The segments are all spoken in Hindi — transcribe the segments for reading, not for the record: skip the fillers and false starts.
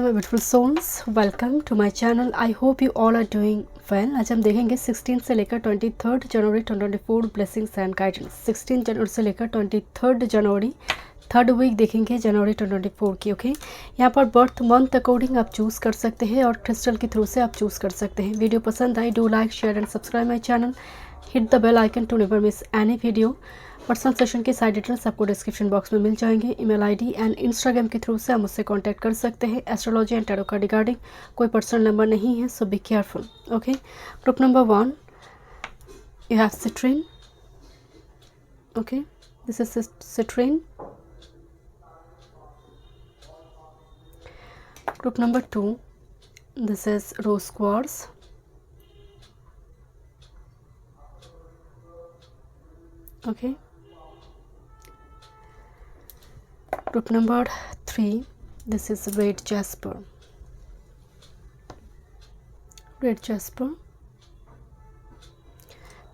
My beautiful souls, welcome to my channel. I hope you all are doing well. आज हम देखेंगे 16 से लेकर 23 जनवरी 2024 ब्लेसिंग्स एंड गाइडेंस। 16 जनवरी से लेकर 23 जनवरी, थर्ड वीक देखेंगे जनवरी 2024 की। ओके, यहाँ पर बर्थ मंथ अकॉर्डिंग आप चूज़ कर सकते हैं और क्रिस्टल के थ्रू से आप चूज़ कर सकते हैं। वीडियो पसंद आई, do like, share and subscribe my channel. Hit the bell icon to never miss any video. Personal session के साइड डिटेल्स आपको डिस्क्रिप्शन बॉक्स में मिल जाएंगे। ईमेल आईडी एंड इंस्टाग्राम के थ्रू से आप मुझसे कांटेक्ट कर सकते हैं। एस्ट्रोलॉजी एंड टैरो का रिगार्डिंग कोई पर्सनल नंबर नहीं है, so be careful. Okay, group number 1 you have citrine. Okay, this is citrine. Group number 2 this is rose quartz. Okay, group number 3 this is red jasper।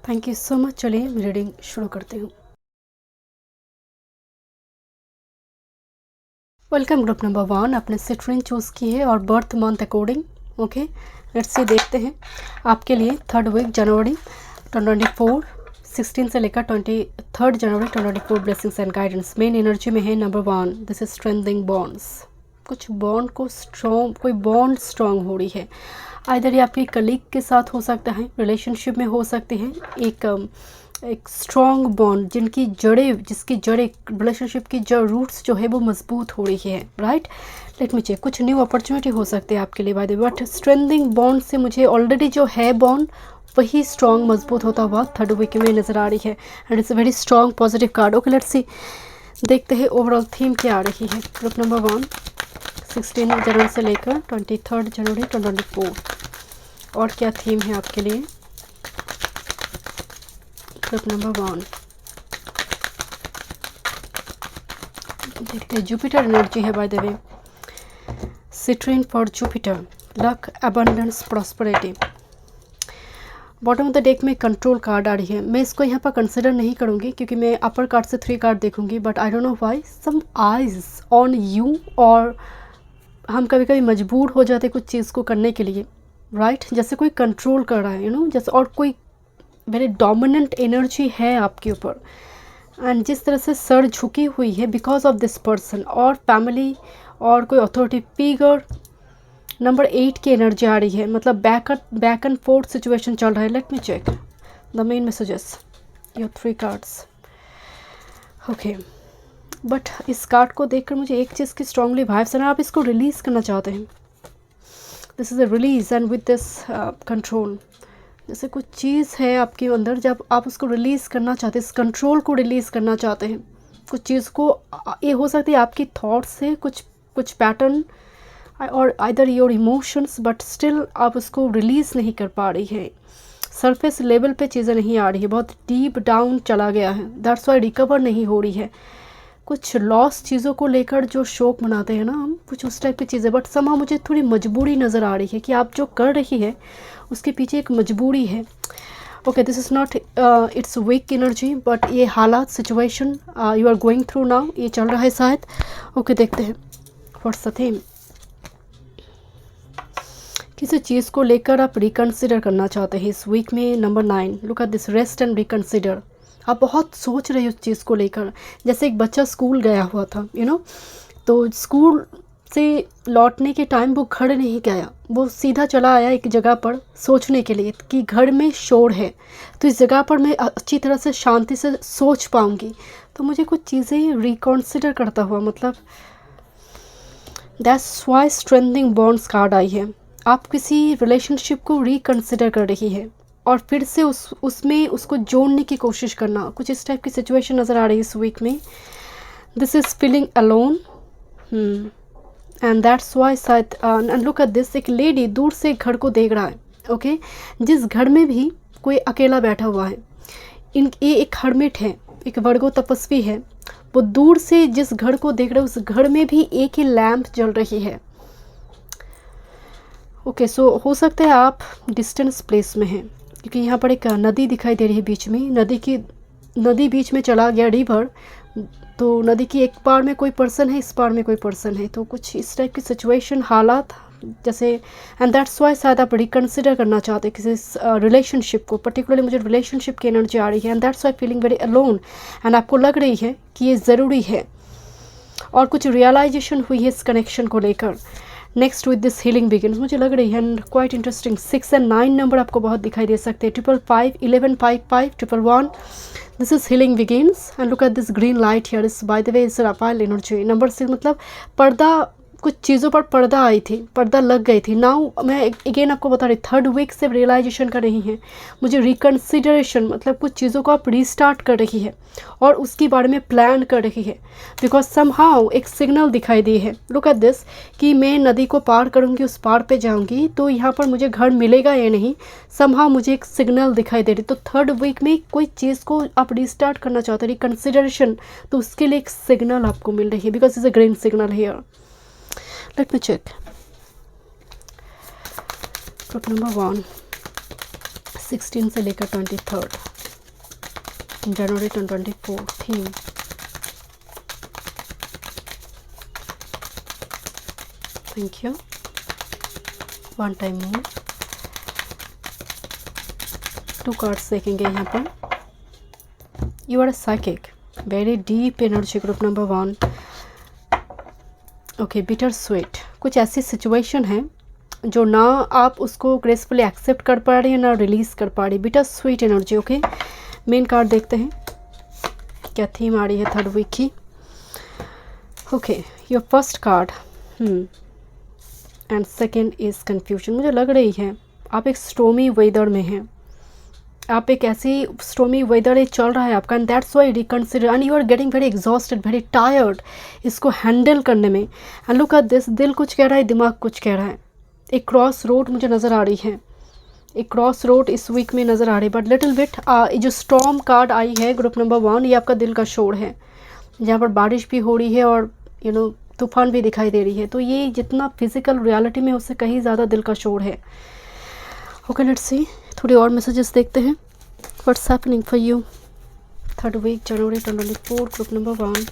Thank you so much. चलिए मैं रीडिंग शुरू करती हूँ। वेलकम। ग्रुप नंबर 1 आपने सिट्रीन चूज़ की है और birth month according. Okay, let's see, देखते हैं आपके लिए थर्ड वीक जनवरी 2024, 16 से लेकर 23 जनवरी 2024 blessings and guidance. Main energy में है number 1, this is strengthening bonds. कुछ बॉन्ड को स्ट्रॉन्ग, कोई बॉन्ड स्ट्रॉन्ग हो रही है। आइदर ये आपके कलीग के साथ हो सकता है, रिलेशनशिप में हो सकते हैं। एक स्ट्रॉन्ग बॉन्ड जिसकी जड़ें रिलेशनशिप की जो रूट्स जो है वो मजबूत हो रही है। Right, let me check. कुछ न्यू अपॉर्चुनिटी हो सकती है आपके लिए by the way, but strengthening bond से मुझे ऑलरेडी जो है बॉन्ड वही स्ट्रॉन्ग मजबूत होता हुआ थर्ड वीक में नज़र आ रही है। And it's a very strong positive card. Okay, let's see, देखते हैं ओवरऑल थीम क्या आ रही है। ग्रुप नंबर 1 16 जनवरी से लेकर 23 जनवरी 2024 और क्या थीम है आपके लिए। ग्रुप नंबर 1 देखते हैं। जुपिटर एनर्जी है bye the way. Citrine for Jupiter, luck, abundance, prosperity. Bottom of the deck में कंट्रोल कार्ड आ रही है। मैं इसको यहाँ पर कंसिडर नहीं करूँगी क्योंकि मैं अपर कार्ड से 3 कार्ड देखूँगी, but I don't know why some eyes on you. और हम कभी कभी मजबूर हो जाते कुछ चीज़ को करने के लिए। राइट, जैसे कोई कंट्रोल कर रहा है, यू नो, जैसे, और कोई वेरी डोमिनेंट एनर्जी है आपके ऊपर। एंड जिस तरह से सर झुकी हुई है बिकॉज ऑफ दिस पर्सन और फैमिली और कोई अथॉरिटी फिगर। नंबर 8 की एनर्जी आ रही है, मतलब बैक एंड फोर्थ सिचुएशन चल रहा है। Let me check the main messages, your 3 cards. Okay, but इस कार्ड को देखकर मुझे एक चीज़ की स्ट्रांगली वाइब्स है, आप इसको रिलीज़ करना चाहते हैं। This is a release and with this control. जैसे कुछ चीज़ है आपके अंदर, जब आप उसको रिलीज़ करना चाहते हैं, इस कंट्रोल को रिलीज़ करना चाहते हैं कुछ चीज़ को। ये हो सकती है आपकी थॉट्स से कुछ पैटर्न और either your emotions, but still आप उसको रिलीज़ नहीं कर पा रही है। सरफेस लेवल पे चीज़ें नहीं आ रही है, बहुत डीप डाउन चला गया है। दैट्स वाई रिकवर नहीं हो रही है। कुछ लॉस चीज़ों को लेकर जो शोक मनाते हैं ना हम, कुछ उस टाइप की चीज़ें। बट समा मुझे थोड़ी मजबूरी नज़र आ रही है कि आप जो कर रही है उसके पीछे एक मजबूरी है। Okay, this is not its weak energy, but ये हालात, situation you are going through now, ये चल रहा है शायद। ओके, देखते हैं व्हाट्स द थीम। किसी चीज़ को लेकर आप रिकन्सिडर करना चाहते हैं इस वीक में। Number 9, look at this, rest and reconsider. आप बहुत सोच रहे हो उस चीज़ को लेकर। जैसे एक बच्चा स्कूल गया हुआ था, यू नो, तो स्कूल से लौटने के टाइम वो घर नहीं गया, वो सीधा चला आया एक जगह पर सोचने के लिए कि घर में शोर है, तो इस जगह पर मैं अच्छी तरह से शांति से सोच पाऊँगी। तो मुझे कुछ चीज़ें रिकन्सिडर करता हुआ, मतलब that's why strengthening bonds card आई है। आप किसी रिलेशनशिप को रिकन्सिडर कर रही है और फिर से उसमें उसको जोड़ने की कोशिश करना, कुछ इस टाइप की सिचुएशन नज़र आ रही है इस वीक में। This is feeling alone and that's Y शायद। एंड लुक एट दिस, एक लेडी दूर से घर को देख रहा है। ओके, जिस घर में भी कोई अकेला बैठा हुआ है, ये एक हर्मिट है, एक वर्गो तपस्वी है। वो दूर से जिस घर को देख रहे हैं उस घर में भी एक ही लैम्प जल रही है। ओके, सो हो सकता है आप डिस्टेंस प्लेस में हैं क्योंकि यहाँ पर एक नदी दिखाई दे रही है बीच में। नदी बीच में चला गया, रिवर, तो नदी की एक पार में कोई पर्सन है, इस पार में कोई पर्सन है, तो कुछ इस टाइप की सिचुएशन, हालात जैसे, एंड दैट्स वाई शायद आप रिकन्सिडर करना चाहते हैं किसी रिलेशनशिप को। पर्टिकुलरली मुझे रिलेशनशिप की एनर्जी आ रही है, and that's Y feeling very alone, and आपको लग रही है कि ये ज़रूरी है, और कुछ रियलाइजेशन हुई है इस कनेक्शन को लेकर। Next with this healing begins मुझे लग रही है, and quite interesting 6 and 9 number आपको बहुत दिखाई दे सकते हैं, 555, 1155, 111. This is healing begins, and look at this green light here is by the way is Raphael energy. Number 6 मतलब पर्दा, कुछ चीज़ों पर पर्दा आई थी, पर्दा लग गई थी। नाउ मैं अगेन आपको बता रही, 3rd वीक से रियलाइजेशन कर रही हैं मुझे, रिकन्सिडरेशन मतलब कुछ चीज़ों को आप रीस्टार्ट कर रही है और उसके बारे में प्लान कर रही है, बिकॉज समहाउ एक सिग्नल दिखाई दी है। लुक एट दिस कि मैं नदी को पार करूँगी, उस पार पे जाऊँगी, तो यहाँ पर मुझे घर मिलेगा या नहीं, समहाउ मुझे एक सिग्नल दिखाई दे रही। तो 3rd वीक में कोई चीज़ को आप रीस्टार्ट करना चाहते हैं, रिकन्सिडरेशन, तो उसके लिए एक सिग्नल आपको मिल रही है, because is a green signal here. Let me check. Group number 1, 16 से लेकर 23rd जनवरी 2024 theme. Thank you. One time more, 2 cards देखेंगे यहाँ पर। You are a psychic, very deep energy, group number 1। Okay, bitter sweet, कुछ ऐसी सिचुएशन है जो ना आप उसको ग्रेसफुली एक्सेप्ट कर पा रही हैं, ना रिलीज़ कर पा रही, bitter sweet energy. Okay, main card देखते हैं क्या थीम आ रही है 3rd वीक की। Okay, your first card and second is confusion. मुझे लग रही है आप एक स्टोमी वेदर में हैं, आप एक ऐसी स्टोमी वेदर चल रहा है आपका, and that's why reconsider, and you are getting very exhausted, very tired इसको हैंडल करने में। एंड लुक एट दिस, दिल कुछ कह रहा है, दिमाग कुछ कह रहा है। एक क्रॉस रोड मुझे नज़र आ रही है, एक क्रॉस रोड इस वीक में नज़र आ रही है, बट लिटिल बिट जो स्टॉर्म कार्ड आई है ग्रुप नंबर 1, ये आपका दिल का शोर है, जहाँ पर बारिश भी हो रही है और तूफान भी दिखाई दे रही है। तो ये जितना फिजिकल रियलिटी में उससे कहीं ज़्यादा दिल का शोर है। ओके, लेट्स सी, थोड़ी और मैसेजेस देखते हैं। What's happening for you 3rd week January 2024, group number 1।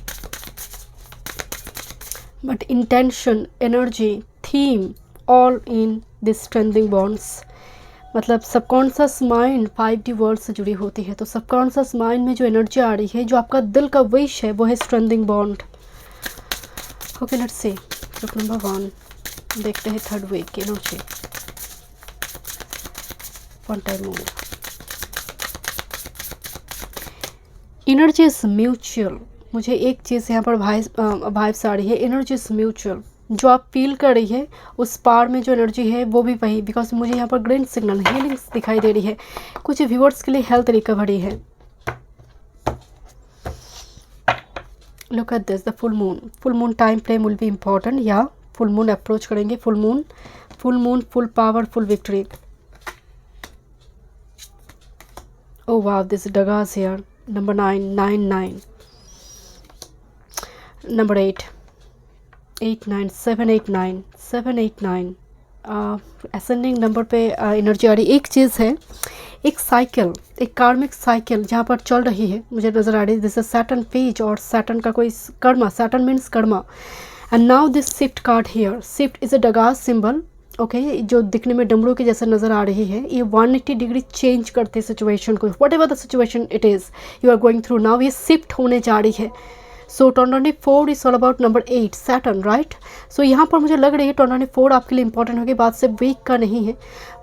But intention, energy, theme all in this strengthening bonds, मतलब सबकॉन्शियस माइंड 5D वर्ल्ड से जुड़ी होती है। तो सबकॉन्शियस माइंड में जो एनर्जी आ रही है, जो आपका दिल का विश है, वो है strengthening bond. Okay, let's see, group number 1 देखते हैं 3rd वीक की energy. One time more, energy is mutual. मुझे एक चीज़ यहाँ पर वाइब्स आ रही है, एनर्जी इज म्यूचुअल। जो आप फील कर रही है उस पार में जो एनर्जी है वो भी वही, बिकॉज मुझे यहाँ पर ग्रीन सिग्नल हीलिंग्स दिखाई दे रही है। कुछ व्यूअर्स के लिए हेल्थ रिकवरी है। Look at this, the full moon time frame will be important, या फुल मून अप्रोच करेंगे, full moon, full power, full victory. Oh wow, this dagas here. Number 9, 9, 9. Number 8, 8, 9, 7, 8, 9, 7, 8, 9. Ascending number पे एनर्जी आ रही। एक चीज़ है, एक साइकिल, एक कार्मिक साइकिल जहाँ पर चल रही है, मुझे नज़र आ रही है। जैसे सैटर्न पेज, और सैटर्न का कोई karma, Saturn means karma. And now this shift card here, shift is a Dagaz symbol. Okay, जो दिखने में डमरू के जैसे नज़र आ रही है, ये 180 डिग्री चेंज करते सिचुएशन को, whatever the situation it is you are going through now, ये शिफ्ट होने जा रही है। So 2024 is all about number 8 Saturn, right. So यहाँ पर मुझे लग रही है 2024 आपके लिए इंपॉर्टेंट होगी, बात से वीक का नहीं है,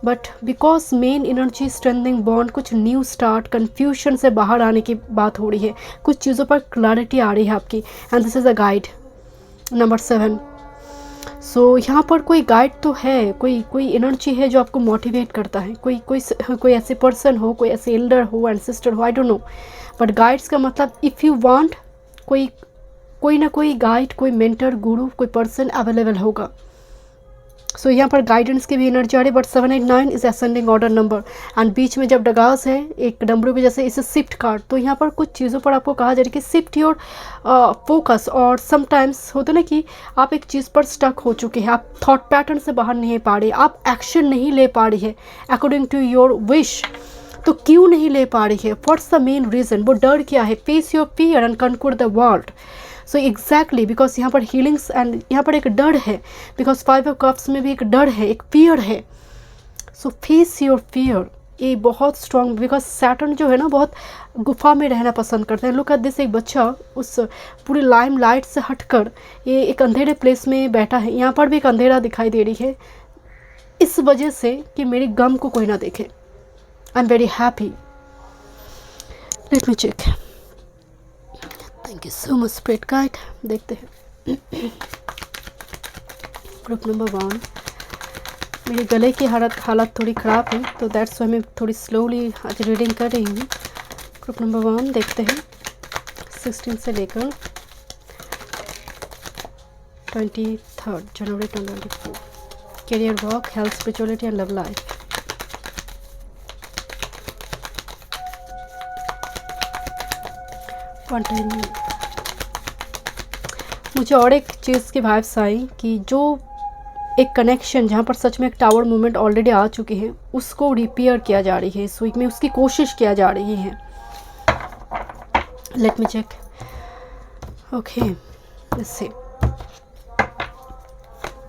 but because main energy strengthening bond, कुछ न्यू स्टार्ट, कन्फ्यूजन से बाहर आने की बात हो रही है, कुछ चीज़ों पर क्लैरिटी आ रही है आपकी, and this is a guide number 7। सो यहाँ पर कोई गाइड तो है, कोई एनर्जी है जो आपको मोटिवेट करता है, कोई ऐसे पर्सन हो, कोई ऐसे एल्डर हो, एंसेस्टर हो, आई डोंट नो, बट गाइड्स का मतलब इफ़ यू वांट, कोई ना कोई गाइड, कोई मेंटर, गुरु, कोई पर्सन अवेलेबल होगा। सो यहाँ पर गाइडेंस की भी एनर्जी आ रही है, but 7, 8, 9 is ascending order number, and बीच में जब डगास है एक डमरू के जैसे, इसे शिफ्ट कार्ड, तो यहाँ पर कुछ चीज़ों पर आपको कहा जा रहा है कि शिफ्ट योर फोकस, और समटाइम्स होता ना कि आप एक चीज़ पर स्टक हो चुके हैं, आप थॉट पैटर्न से बाहर नहीं पा रही, आप एक्शन नहीं ले पा रही है अकॉर्डिंग टू योर विश, तो क्यों नहीं ले पा रही है? What's the main reason? वो डर क्या है? Face your fear and conquer the world. So exactly, because यहाँ पर हीलिंग्स एंड यहाँ पर एक डर है, बिकॉज 5 ऑफ कप्स में भी एक डर है, एक फियर है। सो फेस योर फियर, ये बहुत स्ट्रॉन्ग, बिकॉज सैटर्न जो है ना बहुत गुफा में रहना पसंद करते हैं। लुक एट दिस, एक बच्चा उस पूरी लाइम लाइट से हटकर ये एक अंधेरे प्लेस में बैठा है। यहाँ पर भी एक अंधेरा दिखाई दे रही है, इस वजह से कि मेरे गम को कोई ना देखे। I am very happy. Let me check. Thank you so much spirit guide. देखते हैं ग्रुप नंबर 1। मेरे गले की हालत थोड़ी ख़राब है, तो दैट्स वाई मैं थोड़ी स्लोली आज रीडिंग कर रही हूँ। ग्रुप नंबर 1 देखते हैं 16 से लेकर 23 जनवरी 2024। Career, work, health, spirituality and love life. मुझे और एक चीज़ की वाइब्स आई कि जो एक कनेक्शन जहाँ पर सच में एक टावर मूवमेंट ऑलरेडी आ चुकी है, उसको रिपेयर किया जा रही है इस वीक में, उसकी कोशिश किया जा रही है। Let me check. Okay, let's see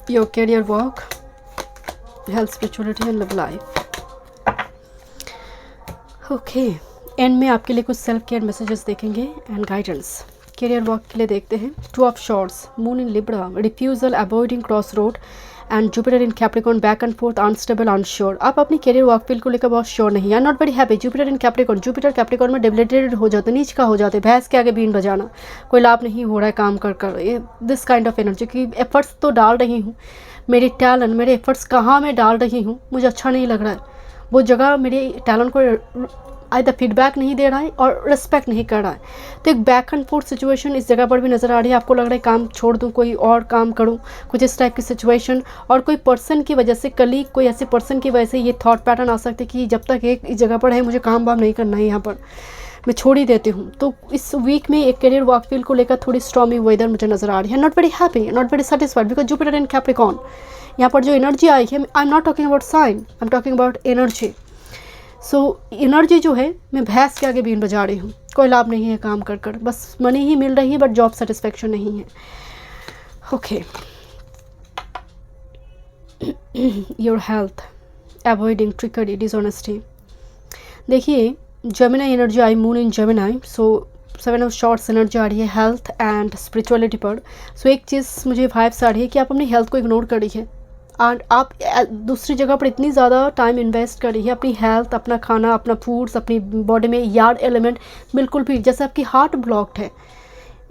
your career, work, health, spirituality and love life. Okay, end में आपके लिए कुछ सेल्फ केयर मैसेजेस देखेंगे एंड गाइडेंस। करियर वर्क के लिए देखते हैं 2 of swords, moon in Libra, refusal, avoiding cross road and Jupiter in Capricorn, back and forth, unstable, unsure. आप अपनी करियर वर्क फील्ड को लेकर बहुत श्योर नहीं है, not very happy. Jupiter in Capricorn, Jupiter Capricorn में डेबिलिटेटेड हो जाते, नीच का हो जाते, भैंस के आगे बीन बजाना, कोई लाभ नहीं हो रहा है काम कर कर, दिस काइंड ऑफ एनर्जी की एफर्ट्स तो डाल रही हूँ, मेरे टैलेंट, मेरे एफर्ट्स कहाँ मैं डाल रही हूँ, मुझे अच्छा नहीं लग रहा है। वो जगह मेरे टैलेंट को आइदर फीडबैक नहीं दे रहा है और रिस्पेक्ट नहीं कर रहा है। तो एक बैक एंड फोर्थ सिचुएशन इस जगह पर भी नज़र आ रही है। आपको लग रहा है काम छोड़ दूं, कोई और काम करूं, कुछ इस टाइप की सिचुएशन। और कोई पर्सन की वजह से, कलीग, कोई ऐसे पर्सन की वजह से ये थॉट पैटर्न आ सकते कि जब तक एक इस जगह पर है मुझे काम वाम नहीं करना है, यहाँ पर मैं छोड़ ही देती हूँ। तो इस वीक में एक करियर वर्क फील्ड को लेकर थोड़ी स्टॉर्मी वेदर मुझे नज़र आ रही है। Not very happy, not very satisfied, because Jupiter in Capricorn, यहाँ पर जो एनर्जी आई है, I am not talking about sign, I am talking about energy. So energy जो है, मैं भैंस के आगे बीन बजा रही हूँ, कोई लाभ नहीं है काम कर कर, बस मनी ही मिल रही है बट जॉब सेटिस्फेक्शन नहीं है। Okay, your health, avoiding trickery, dishonesty. देखिए, जेमिनी एनर्जी आई, moon in Gemini, so 7 of swords energy आ रही है हेल्थ एंड स्पिरिचुअलिटी पर। सो एक चीज़ मुझे वाइब्स आ रही है कि आप अपनी हेल्थ को इग्नोर कर रही है और आप दूसरी जगह पर इतनी ज़्यादा टाइम इन्वेस्ट कर रही है अपनी हेल्थ, अपना खाना, अपना फूड्स, अपनी बॉडी में यार्ड एलिमेंट बिल्कुल भी, जैसे आपकी हार्ट ब्लॉक्ड है।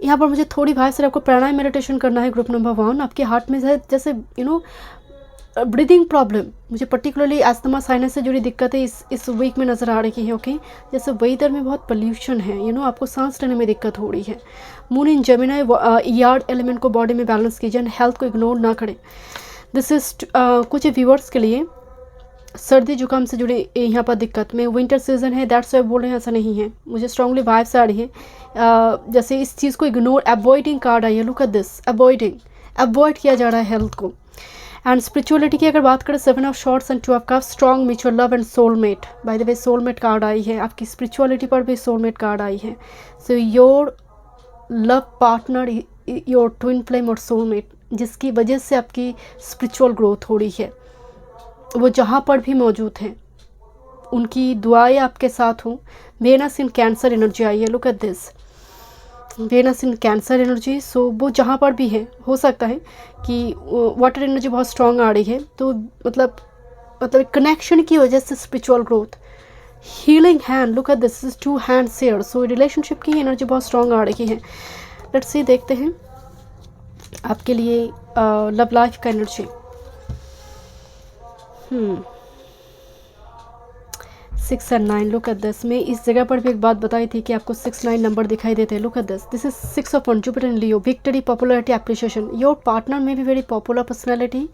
यहाँ पर मुझे थोड़ी भाई सर आपको प्राणायाम मेडिटेशन करना है। ग्रुप नंबर 1, आपके हार्ट में जैसे ब्रीदिंग प्रॉब्लम, मुझे पर्टिकुलरली एस्थमा साइनस से जुड़ी दिक्कत है इस वीक में नज़र आ रही है। ओके, जैसे वेदर में बहुत पोल्यूशन है, आपको सांस लेने में दिक्कत हो रही है। Moon in Gemini, yard element को बॉडी में बैलेंस कीजिए, हेल्थ को इग्नोर ना करें। दिस इज कुछ व्यूअर्स के लिए सर्दी जुकाम से जुड़े यहाँ पर दिक्कत में, विंटर सीजन है दैट्स वाई बोल रहे हैं, ऐसा नहीं है। मुझे स्ट्रांगली वाइब्स आ रही है जैसे इस चीज़ को इग्नोर, अवॉइडिंग कार्ड आई है। लुक एट दिस, अवॉइड किया जा रहा है हेल्थ को। एंड स्पिरिचुअलिटी की अगर बात करें, 7 of shorts and 2 of cups, strong mutual love and soulmate. Bye the way soulmate card आई है, आपकी स्पिरिचुअलिटी पर भी सोलमेट कार्ड आई है। So your love partner, your twin flame और सोलमेट, जिसकी वजह से आपकी स्पिरिचुअल ग्रोथ हो रही है, वो जहाँ पर भी मौजूद हैं उनकी दुआएं आपके साथ हों। वेनस इन कैंसर एनर्जी आई है। Look at this, Venus in Cancer energy. So वो जहाँ पर भी है, हो सकता है कि वाटर एनर्जी बहुत स्ट्रॉन्ग आ रही है, तो मतलब कनेक्शन की वजह से spiritual growth, healing hand. Look at this is 2 hands here. So relationship की एनर्जी बहुत स्ट्रॉन्ग आ रही है। लेट्स सी, देखते हैं आपके लिए लव लाइफ का एनर्जी। 6 और 9, लुक एट दिस। मैं इस जगह पर भी एक बात बताई थी कि आपको 6, 9 नंबर दिखाई देते हैं। Look at this, this is 6 of one, Jupiter in Leo, victory, popularity, appreciation. Your partner में भी very popular personality,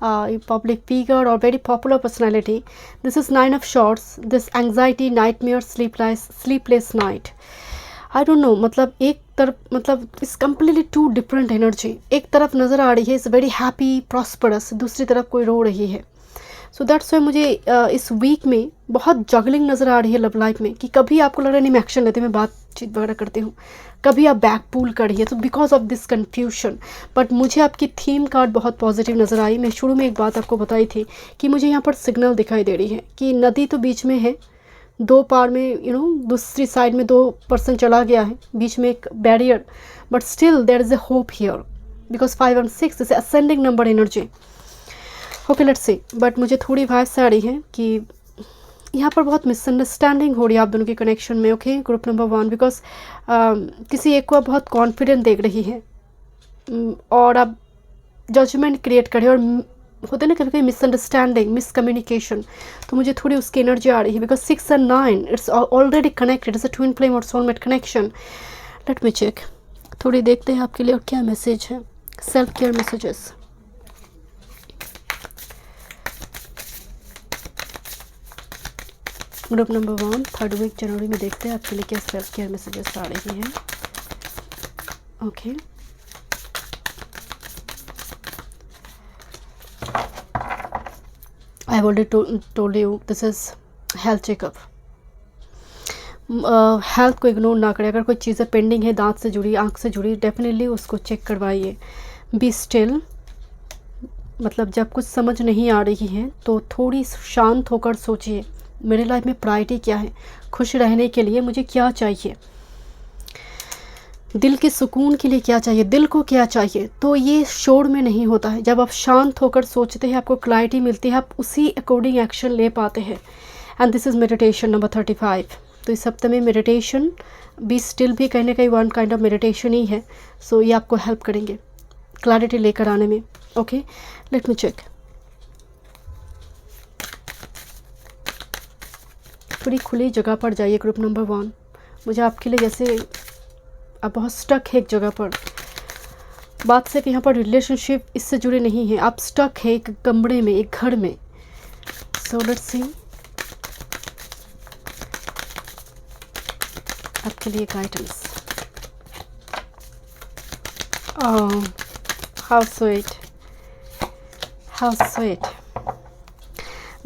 public figure और very popular personality. This is 9 of swords, this anxiety, nightmare, sleepless night. I don't know, मतलब एक तरफ, मतलब इस कम्प्लीटली 2 डिफरेंट एनर्जी। एक तरफ नज़र आ रही है इज़ वेरी हैप्पी प्रॉस्परस, दूसरी तरफ कोई रो रही है। सो दैट्स वाई मुझे इस वीक में बहुत जगलिंग नज़र आ रही है लव लाइफ में, कि कभी आपको लग रहा है नहीं मैं एक्शन लेती, मैं बातचीत वगैरह करती हूँ, कभी आप बैक पुल कर रही है, तो because of this confusion. But मुझे आपकी थीम कार्ड बहुत पॉजिटिव नज़र आई। मैं शुरू में एक बात आपको बताई थी कि मुझे यहाँ पर सिग्नल दिखाई दे रही है कि नदी तो बीच में है, दो पार में दूसरी साइड में 2 पर्सन चला गया है, बीच में एक barrier, but still there is a hope here because 5 and 6 is ascending number energy. Okay let's see. But मुझे थोड़ी वाइब्स आ रही हैं कि यहाँ पर बहुत मिसअंडरस्टैंडिंग हो रही है आप दोनों के कनेक्शन में। ओके ग्रुप नंबर 1, बिकॉज किसी एक को आप बहुत कॉन्फिडेंट देख रही है और आप जजमेंट क्रिएट करें, और होते ना कभी कभी मिसअंडरस्टैंडिंग, मिसकम्युनिकेशन, तो मुझे थोड़ी उसकी एनर्जी आ रही है because 6 and 9 it's already connected, it's a twin flame और soulmate connection. Let me check, थोड़ी देखते हैं आपके लिए और क्या मैसेज है, self care messages. Group number 1 3rd week जनवरी में देखते हैं आपके लिए क्या सेल्फ केयर मैसेजेस आ रही हैं। Okay I have already told you this is health checkup. Health को इग्नोर ना करें। अगर कोई चीज़ें पेंडिंग है, दांत से जुड़ी, आंख से जुड़ी, डेफिनेटली उसको चेक करवाइए। बी स्टिल, मतलब जब कुछ समझ नहीं आ रही है तो थोड़ी शांत होकर सोचिए मेरे लाइफ में प्रायोरिटी क्या है, खुश रहने के लिए मुझे क्या चाहिए, दिल के सुकून के लिए क्या चाहिए, दिल को क्या चाहिए। तो ये शोर में नहीं होता है। जब आप शांत होकर सोचते हैं आपको क्लैरिटी मिलती है, आप उसी अकॉर्डिंग एक्शन ले पाते हैं। And this is meditation number 35। तो इस हफ्ते में मेडिटेशन, बी स्टिल भी कहीं ना कहीं वन काइंड ऑफ मेडिटेशन ही है। सो ये आपको हेल्प करेंगे क्लैरिटी लेकर आने में। Okay let me check. थोड़ी खुली जगह पर जाइए ग्रुप नंबर 1। मुझे आपके लिए जैसे आप बहुत स्टक है एक जगह पर। बात सिर्फ यहाँ पर रिलेशनशिप इससे जुड़े नहीं है, आप स्टक है एक कमरे में, एक घर में। सो लेट्स सी आपके लिए guidance. How sweet, how sweet.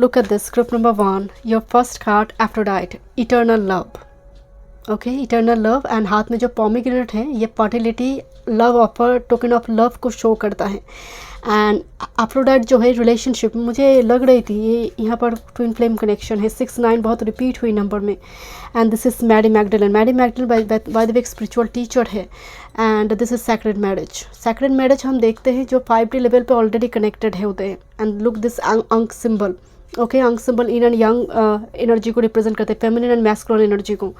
Look at this, group number 1, your first card, Aphrodite, eternal love. Okay eternal love. And हाथ में जो पॉमीग्रेनेट है ये fertility, love offer, token of love को शो करता है। एंड एफ्रोडाइट जो है रिलेशनशिप, मुझे लग रही थी ये यहाँ पर ट्विन फ्लेम कनेक्शन है। 6 9 बहुत रिपीट हुई नंबर में। And this is Mary Magdalene. Mary Magdalene by the way एक स्पिरिचुअल टीचर है। And this is sacred marriage. Sacred marriage हम देखते हैं जो 5D लेवल पे ऑलरेडी कनेक्टेड है होते हैं। एंड लुक दिस अंक सिंबल। ओके अंक symbol in and young energy को रिप्रेजेंट करते हैं, फेमिनिन एंड मैस्कुलिन एनर्जी को।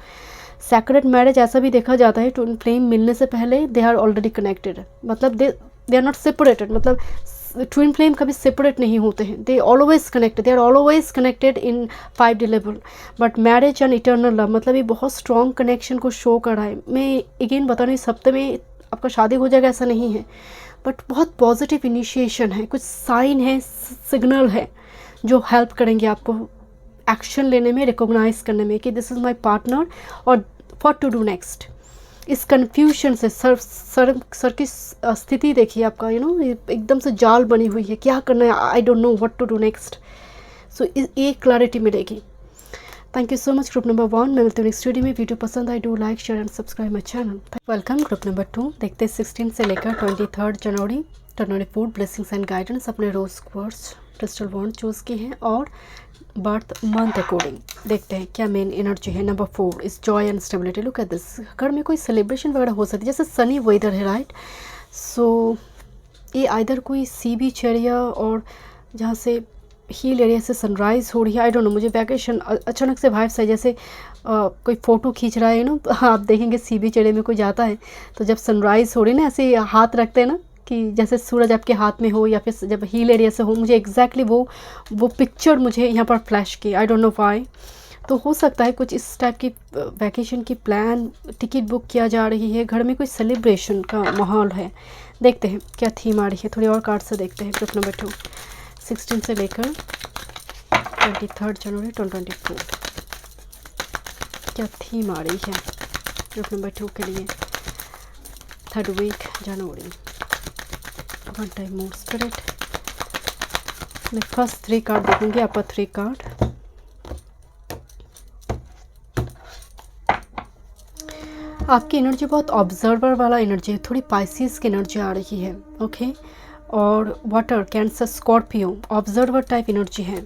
सैक्रेड मैरिज ऐसा भी देखा जाता है ट्विन फ्लेम मिलने से पहले दे आर ऑलरेडी कनेक्टेड, मतलब दे आर नॉट सेपरेटेड। मतलब ट्विन फ्लेम कभी सेपरेट नहीं होते हैं, they always connected, they are always connected in 5D level. But marriage and eternal love मतलब ये बहुत स्ट्रॉन्ग कनेक्शन को शो कर रहा है। मैं अगेन बता रही हूँ इस हफ्ते में आपका शादी हो जाएगा ऐसा नहीं है, बट बहुत पॉजिटिव इनिशिएशन है, कुछ साइन है, सिग्नल है जो हेल्प करेंगे आपको एक्शन लेने में, रिकॉग्नाइज करने में कि दिस इज़ माय पार्टनर और व्हाट टू डू नेक्स्ट। इस कन्फ्यूजन से सर की स्थिति देखिए आपका, एकदम से जाल बनी हुई है, क्या करना है, I don't know what to do next. So ये क्लैरिटी मिलेगी। Thank you so much group number 1। मैं मिलती हूँ नेक्स्ट वीडियो में। वीडियो पसंद आई do like share and subscribe my channel. Welcome group number 2। देखते हैं 16 से लेकर 23 जनवरी 24 ब्लेसिंग्स एंड गाइडेंस। अपने रोज क्वार्ट्ज क्रिस्टल बॉन्ड चूज़ की हैं और बर्थ मंथ अकॉर्डिंग देखते हैं क्या मेन एनर्जी है। Number 4 is Joy and stability. Look at this. घर में कोई सेलिब्रेशन वगैरह हो सकती है, जैसे सनी वेदर है, राइट। सो ये आइदर कोई सी बीच एरिया और जहाँ से हिल एरिया से सनराइज़ हो रही है, आई डोंट नो। मुझे वैकेशन अचानक से वाइब्स है, जैसे कोई फ़ोटो खींच रहा है ना, आप देखेंगे सी बीच एरिया में कोई जाता है तो जब सनराइज़ हो रही है ना, ऐसे हाथ रखते हैं ना कि जैसे सूरज आपके हाथ में हो, या फिर जब हिल एरिया से हो। मुझे एग्जैक्टली वो पिक्चर मुझे यहाँ पर फ्लैश की, आई डोंट नो व्हाई। तो हो सकता है कुछ इस टाइप की वैकेशन की प्लान, टिकट बुक किया जा रही है, घर में कोई सेलिब्रेशन का माहौल है। देखते हैं क्या थीम आ रही है, थोड़ी और कार्ड से देखते हैं। ग्रुप नंबर 2 16 से लेकर 23 जनवरी 2024 क्या थीम आ रही है ग्रुप नंबर 2 के लिए 3rd वीक जनवरी। वन टाइम मोर स्पिरिट, मैं फर्स्ट 3 कार्ड देखूंगी, अपर 3 कार्ड। आपकी एनर्जी बहुत ऑब्जर्वर वाला एनर्जी है, थोड़ी पाइसिस की एनर्जी आ रही है। ओके, और water, cancer, Scorpio, observer type energy है।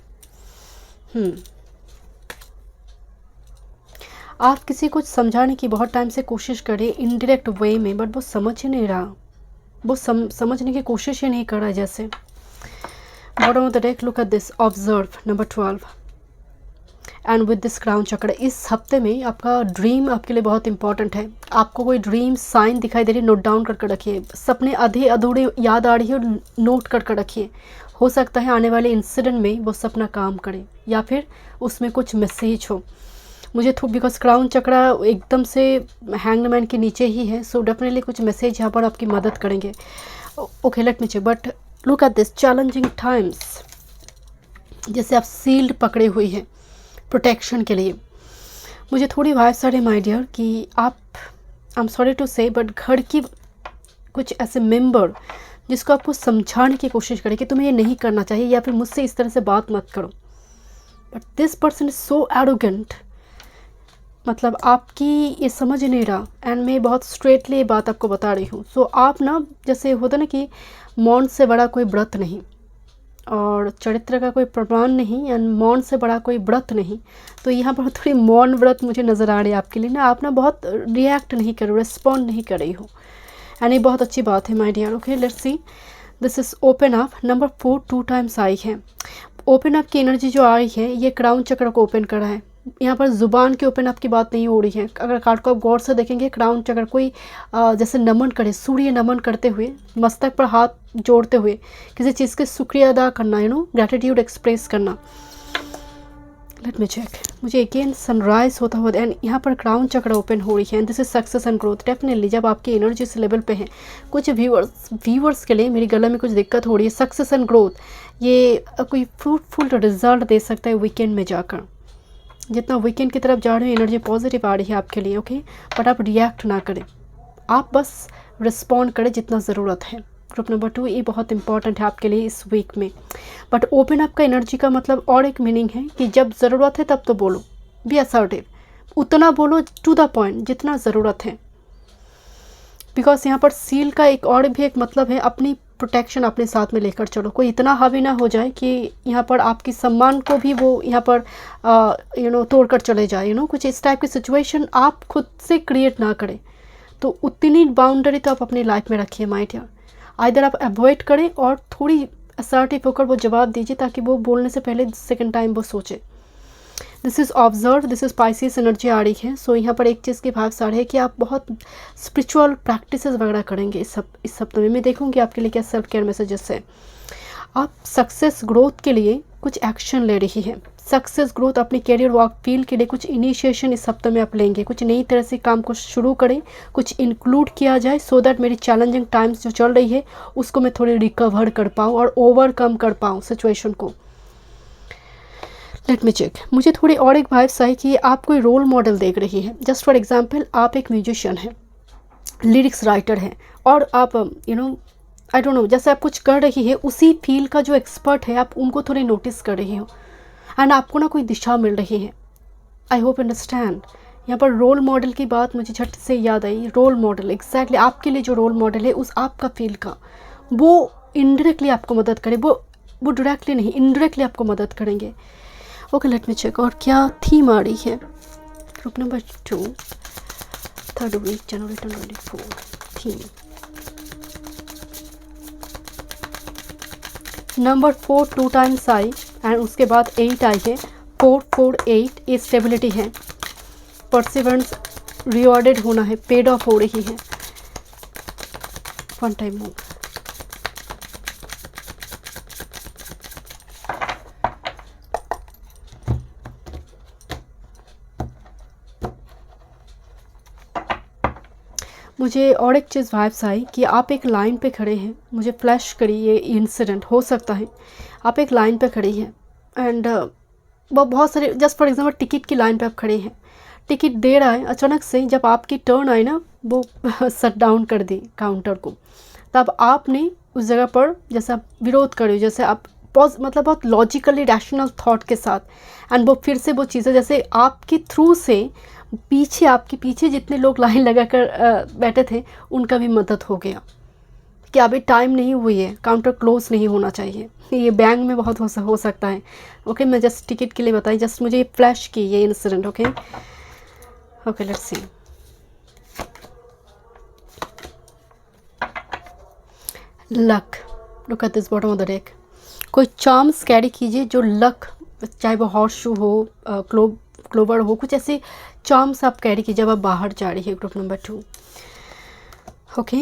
आप किसी को समझाने की बहुत टाइम से कोशिश करें इनडायरेक्ट वे में, बट वो समझ ही नहीं रहा, वो समझने की कोशिश ही नहीं कर रहा है। जैसे bottom of the deck, look at this, observe, number 12 and with this crown चक्र। इस हफ्ते में आपका ड्रीम आपके लिए बहुत इंपॉर्टेंट है। आपको कोई ड्रीम साइन दिखाई दे रही है, नोट डाउन करके रखिए। सपने आधे अधूरे याद आ रही है, नोट करके रखिए। हो सकता है आने वाले इंसिडेंट में वो सपना काम करे या फिर उसमें कुछ मैसेज हो। मुझे बिकॉज क्राउन चक्र एकदम से हैंग्ड मैन के नीचे ही है, सो डेफिनेटली कुछ मैसेज यहाँ पर आपकी मदद करेंगे। Okay, let me check, but look at this, challenging times. जैसे आप सील्ड पकड़े हुई हैं प्रोटेक्शन के लिए। मुझे थोड़ी वाइब्स आ रही माय डियर कि आप, आई एम सॉरी टू से, बट घर की कुछ ऐसे मेंबर जिसको आपको समझाने की कोशिश करें कि तुम्हें ये नहीं करना चाहिए या फिर मुझसे इस तरह से बात मत करो, but this person is so arrogant, मतलब आपकी ये समझ नहीं रहा। एंड मैं बहुत स्ट्रेटली ये बात आपको बता रही हूँ। सो आप ना, जैसे होता ना कि मौन से बड़ा कोई व्रत नहीं और चरित्र का कोई प्रमाण नहीं, एंड मौन से बड़ा कोई व्रत नहीं। तो यहाँ पर थोड़ी मौन व्रत मुझे नज़र आ रही है आपके लिए ना। आप ना बहुत रिएक्ट नहीं कर रहे हो, रिस्पॉन्ड नहीं कर रही हो, एंड ये बहुत अच्छी बात है my dear. Okay, let's see, this is open up, number 4 2 times आई है। ओपन अप की एनर्जी जो आ रही है, ये क्राउन चक्र को ओपन करा है। यहाँ पर ज़ुबान के ओपन अप की बात नहीं हो रही है। अगर कार्ड को आप गौर से देखेंगे, क्राउन चक्र कोई जैसे नमन करे, सूर्य नमन करते हुए, मस्तक पर हाथ जोड़ते हुए किसी चीज़ के शुक्रिया अदा करना, ग्रैटिट्यूड एक्सप्रेस करना। लेट मी चेक, मुझे अगेन सनराइज होता हुआ, एंड यहाँ पर क्राउन चक्र ओपन हो रही है। And this is success and growth. Definitely जब आपकी एनर्जी इस लेवल पे है, कुछ व्यूअर्स के लिए मेरी गले में कुछ दिक्कत हो रही है। सक्सेस एंड ग्रोथ, ये कोई फ्रूटफुल रिजल्ट दे सकता है वीकेंड में जाकर। जितना वीकेंड की तरफ जा रहे हैं, एनर्जी पॉजिटिव आ रही है आपके लिए। ओके, बट आप रिएक्ट ना करें, आप बस रिस्पॉन्ड करें जितना ज़रूरत है। ग्रुप नंबर 2, ये बहुत इंपॉर्टेंट है आपके लिए इस वीक में। बट ओपन अप का एनर्जी का मतलब और एक मीनिंग है कि जब ज़रूरत है तब तो बोलो, बी असर्टिव, उतना बोलो, टू द पॉइंट, जितना ज़रूरत है। बिकॉज यहाँ पर सील का एक और भी एक मतलब है, अपनी प्रोटेक्शन अपने साथ में लेकर चलो। कोई इतना हावी ना हो जाए कि यहाँ पर आपकी सम्मान को भी वो यहाँ पर तोड़ कर चले जाए। कुछ इस टाइप की सिचुएशन आप खुद से क्रिएट ना करें। तो उतनी बाउंड्री तो आप अपनी लाइफ में रखिए माय डियर। आइदर आप अवॉइड करें और थोड़ी असर्टिव होकर वो जवाब दीजिए, ताकि वो बोलने से पहले सेकंड टाइम वो सोचे। This is observe, this is Pisces energy आ रही है। सो यहाँ पर एक चीज़ की भाव आ रही है कि आप बहुत स्पिरिचुअल प्रैक्टिसेस वगैरह करेंगे इस सप्ताह में। मैं देखूँगी आपके लिए क्या सेल्फ केयर मैसेजेस है। आप सक्सेस ग्रोथ के लिए कुछ एक्शन ले रही है। सक्सेस ग्रोथ, अपने कैरियर वर्क फील्ड के लिए कुछ इनिशिएशन इस हफ्ते में आप लेंगे। कुछ नई तरह से काम को शुरू करें, कुछ इंक्लूड किया जाए, सो दैट मेरी चैलेंजिंग टाइम्स जो चल रही है उसको मैं थोड़ी रिकवर कर पाऊँ और ओवरकम कर पाऊँ सिचुएशन को। लेट मी चेक, मुझे थोड़ी और एक वाइब्स आई कि आप कोई रोल मॉडल देख रही है। जस्ट फॉर एग्जांपल, आप एक म्यूजिशियन हैं, लिरिक्स राइटर हैं, और आप आई डोंट नो, जैसे आप कुछ कर रही है, उसी फील्ड का जो एक्सपर्ट है आप उनको थोड़ी नोटिस कर रही हो, एंड आपको ना कोई दिशा मिल रही है। I hope understand. यहाँ पर रोल मॉडल की बात मुझे झट से याद आई। रोल मॉडल एग्जैक्टली आपके लिए जो रोल मॉडल है उस आपका फील्ड का, वो इनडायरेक्टली आपको मदद करे, वो डायरेक्टली नहीं, इनडायरेक्टली आपको मदद करेंगे। ओके, लेट मी चेक, और क्या थीम आ रही है। Group number 2, 3rd week January 2024, theme number 4 2 times आई, एंड उसके बाद 8 आई है। 4 4 8, ये स्टेबिलिटी है, परसिवरेंस, रिवॉर्डेड होना है, पेड ऑफ हो रही है। वन टाइम मूव, मुझे और एक चीज़ वाइब्स आई कि आप एक लाइन पे खड़े हैं। मुझे फ्लैश करी ये इंसिडेंट, हो सकता है आप एक लाइन पे खड़ी हैं, एंड वो बहुत सारे, जस्ट फॉर एग्जांपल टिकट की लाइन पे आप खड़े हैं, टिकट दे रहा है, अचानक से जब आपकी टर्न आई ना, वो शट डाउन कर दी काउंटर को। तब आपने उस जगह पर, जैसे आप विरोध कर रहे हो, जैसे आप मतलब बहुत लॉजिकली रैशनल थॉट के साथ, एंड वो फिर से वो चीज़ें जैसे आपके थ्रू से पीछे, आपके पीछे जितने लोग लाइन लगा कर बैठे थे उनका भी मदद हो गया कि अभी टाइम नहीं हुई है, काउंटर क्लोज नहीं होना चाहिए। ये बैंक में बहुत हो सकता है। ओके, मैं जस्ट टिकट के लिए बताई, जस्ट मुझे फ्लैश की ये incident. Okay okay, let's C. Luck, look at this bottom of the deck. कोई चार्म्स कैरी कीजिए जो लक, चाहे वो हॉर्स शू हो, क्लोवर हो, कुछ ऐसे चार्म्स आप कैरी कीजिए जब आप बाहर जा रही है। Group number 2। ओके,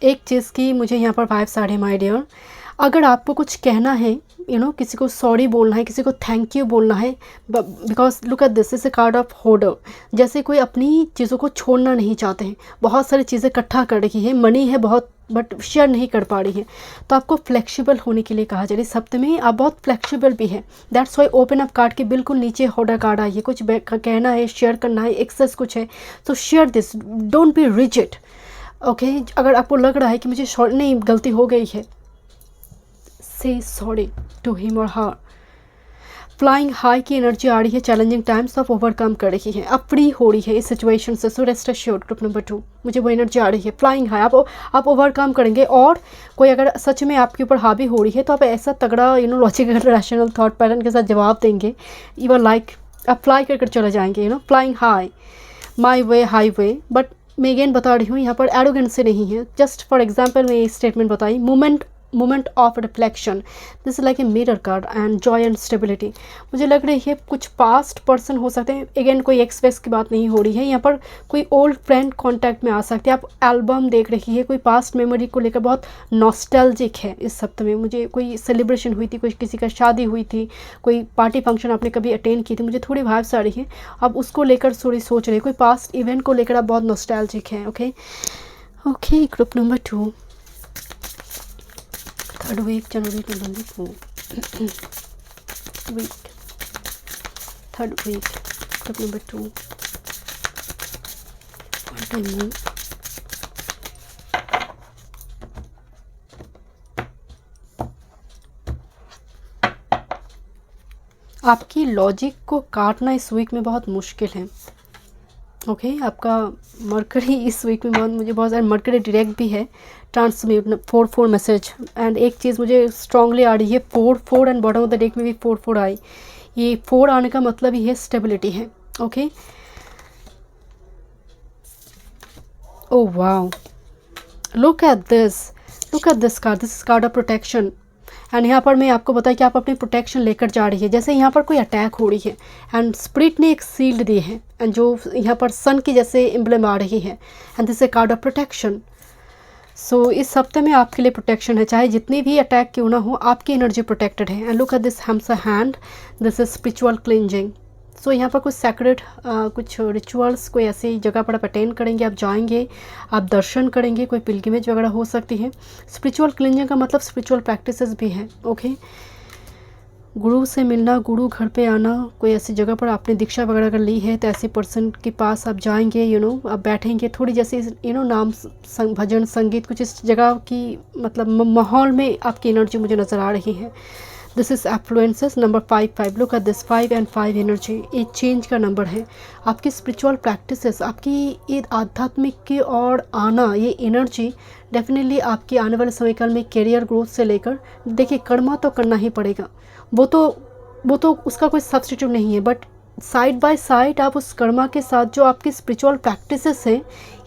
एक चीज़ की मुझे यहाँ पर 5 साढ़े माय डियर, अगर आपको कुछ कहना है, किसी को सॉरी बोलना है, किसी को थैंक यू बोलना है, because look at this is a card of holder. जैसे कोई अपनी चीज़ों को छोड़ना नहीं चाहते हैं, बहुत सारी चीज़ें इकट्ठा कर रही है, मनी है बहुत, बट शेयर नहीं कर पा रही है, तो आपको फ्लेक्सिबल होने के लिए कहा जा रहा है। इस हफ्ते में आप बहुत फ्लेक्सिबल भी है। That's why open up card के बिल्कुल नीचे होल्डर कार्ड आई है। कुछ कहना है, शेयर करना है, एक्सेस कुछ है, तो share this, don't be rigid. Okay, अगर आपको लग रहा है कि मुझे नहीं गलती हो गई है, से सॉरी टू हिम और हर। फ्लाइंग हाई की एनर्जी आ रही है, चैलेंजिंग टाइम्स आप ओवरकम कर रही है, आप फ्री हो रही है इस सिचुएशन से। So rest assured group number 2, मुझे वो एनर्जी आ रही है। फ्लाइंग हाई, आप ओवरकम करेंगे। और कोई अगर सच में आपके ऊपर हावी हो रही है तो आप ऐसा तगड़ा लॉजिकल रैशनल थॉट पैटर्न के साथ जवाब देंगे, यू आर लाइक आप फ्लाई कर चले जाएंगे। Flying high, my way highway. But मैं अगेन बता रही हूँ, यहाँ पर एरोगेंस से नहीं है। जस्ट फॉर एग्जाम्पल मैं ये स्टेटमेंट बताई, moment of reflection, this like a mirror card and Joy and stability. मुझे लग रही है कुछ पास्ट पर्सन हो सकते हैं, अगेन कोई एक्स वेक्स की बात नहीं हो रही है, यहाँ पर कोई ओल्ड फ्रेंड कांटेक्ट में आ सकते हैं। आप एल्बम देख रही है, कोई पास्ट मेमोरी को लेकर बहुत नॉस्टैल्जिक है इस हफ्ते में। मुझे कोई सेलिब्रेशन हुई थी, कोई किसी का शादी हुई थी, कोई पार्टी फंक्शन आपने कभी अटेंड की थी, मुझे थोड़ी वाइब्स आ रही है, आप उसको लेकर थोड़ी सोच रहे हैं, कोई पास्ट इवेंट को लेकर आप बहुत नॉस्टैल्जिक हैं। Okay okay, group number 2, third week January 2024 week, third week, group number 2। आपकी लॉजिक को काटना इस वीक में बहुत मुश्किल है। ओके, आपका मरकरी इस वीक में मुझे बहुत सारे मरकरी डायरेक्ट भी है, ट्रांसमिट 4-4 मैसेज। एंड एक चीज़ मुझे स्ट्रांगली आ रही है, 4-4 and bottom of the deck में भी 4-4 आई। ये 4 आने का मतलब ही है स्टेबिलिटी है। Okay, oh wow, look at this card, this is called of protection. And यहाँ पर मैं आपको बताया कि आप अपनी प्रोटेक्शन लेकर जा रही है। जैसे यहाँ पर कोई अटैक हो रही है एंड स्पिरिट ने एक सील्ड दी है, एंड जो यहाँ पर सन की जैसे एम्ब्लेम आ रही है, and this a card of protection. So इस हफ्ते में आपके लिए प्रोटेक्शन है, चाहे जितनी भी अटैक क्यों ना हो, आपकी एनर्जी प्रोटेक्टेड है। And look at this hamsa hand, this is spiritual cleansing. So यहाँ पर कुछ सैक्रेड कुछ रिचुअल्स, कोई ऐसी जगह पर आप अटेंड करेंगे, आप जाएंगे, आप दर्शन करेंगे, कोई पिलग्रिमेज वगैरह हो सकती है। स्पिरिचुअल क्लिंजिंग का मतलब स्पिरिचुअल प्रैक्टिसेस भी हैं। ओके, गुरु से मिलना, गुरु घर पे आना, कोई ऐसी जगह पर आपने दीक्षा वगैरह अगर ली है तो ऐसे पर्सन के पास आप जाएंगे, आप बैठेंगे, थोड़ी जैसे नाम भजन संगीत, कुछ इस जगह की मतलब माहौल में आपकी एनर्जी मुझे नज़र आ रही है। This is influences number 5-5। Look at this 5 and 5 energy, ये चेंज का नंबर है। आपकी स्पिरिचुअल प्रैक्टिसेस, आपकी ये आध्यात्मिक की ओर आना, ये एनर्जी डेफिनेटली आपके आने वाले समय काल में करियर ग्रोथ से लेकर, देखिए कर्मा तो करना ही पड़ेगा, वो तो उसका कोई सब्स्टिट्यूट नहीं है, बट साइड बाय साइड आप उस कर्मा के साथ जो आपकी स्पिरिचुअल प्रैक्टिसेस है,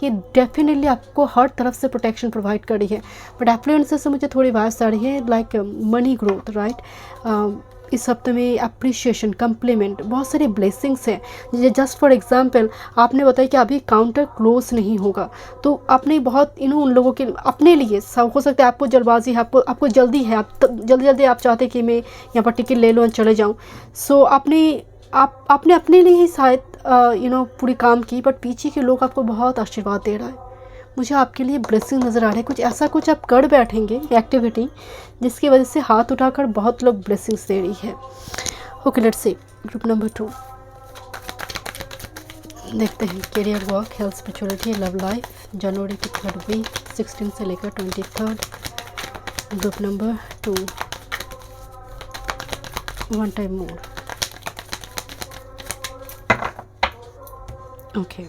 ये डेफिनेटली आपको हर तरफ से प्रोटेक्शन प्रोवाइड कर रही है। बट एफ्लुएंसेस से मुझे थोड़ी वाइब्स आ रही है लाइक मनी ग्रोथ, राइट। इस हफ्ते में अप्रिशिएशन, कम्प्लीमेंट, बहुत सारी ब्लेसिंग्स हैं। जस्ट फॉर एग्जांपल आपने बताया कि अभी काउंटर क्लोज नहीं होगा, तो आपने बहुत उन लोगों के अपने लिए हो सकता है आपको जल्दबाजी है, आपको जल्दी है, आप जल्दी आप चाहते कि मैं यहाँ पर टिकट ले लूँ और चले जाऊँ। सो आपने अपने लिए ही शायद पूरी काम की, बट पीछे के लोग आपको बहुत आशीर्वाद दे रहा है। मुझे आपके लिए ब्लेसिंग नज़र आ रहा है, कुछ ऐसा कुछ आप कर बैठेंगे एक्टिविटी जिसकी वजह से हाथ उठाकर बहुत लोग ब्लेसिंग्स दे रही है। Okay, let's see group number 2, देखते हैं career, work, health, spirituality, love life, जनवरी की 3rd वीक 16 से लेकर 23rd, group number 2, 1 time more. Okay,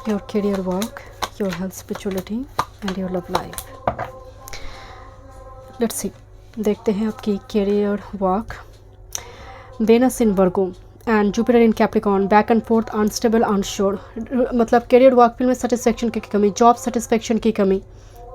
your career, work, your health, spirituality and your love life. Let's see, देखते हैं आपकी career, work, Venus in Virgo and Jupiter in Capricorn, back and forth, unstable, unsure. मतलब करियर वर्क फील्ड में सेटिस्फेक्शन की कमी, जॉब सेटिस्फेक्शन की कमी,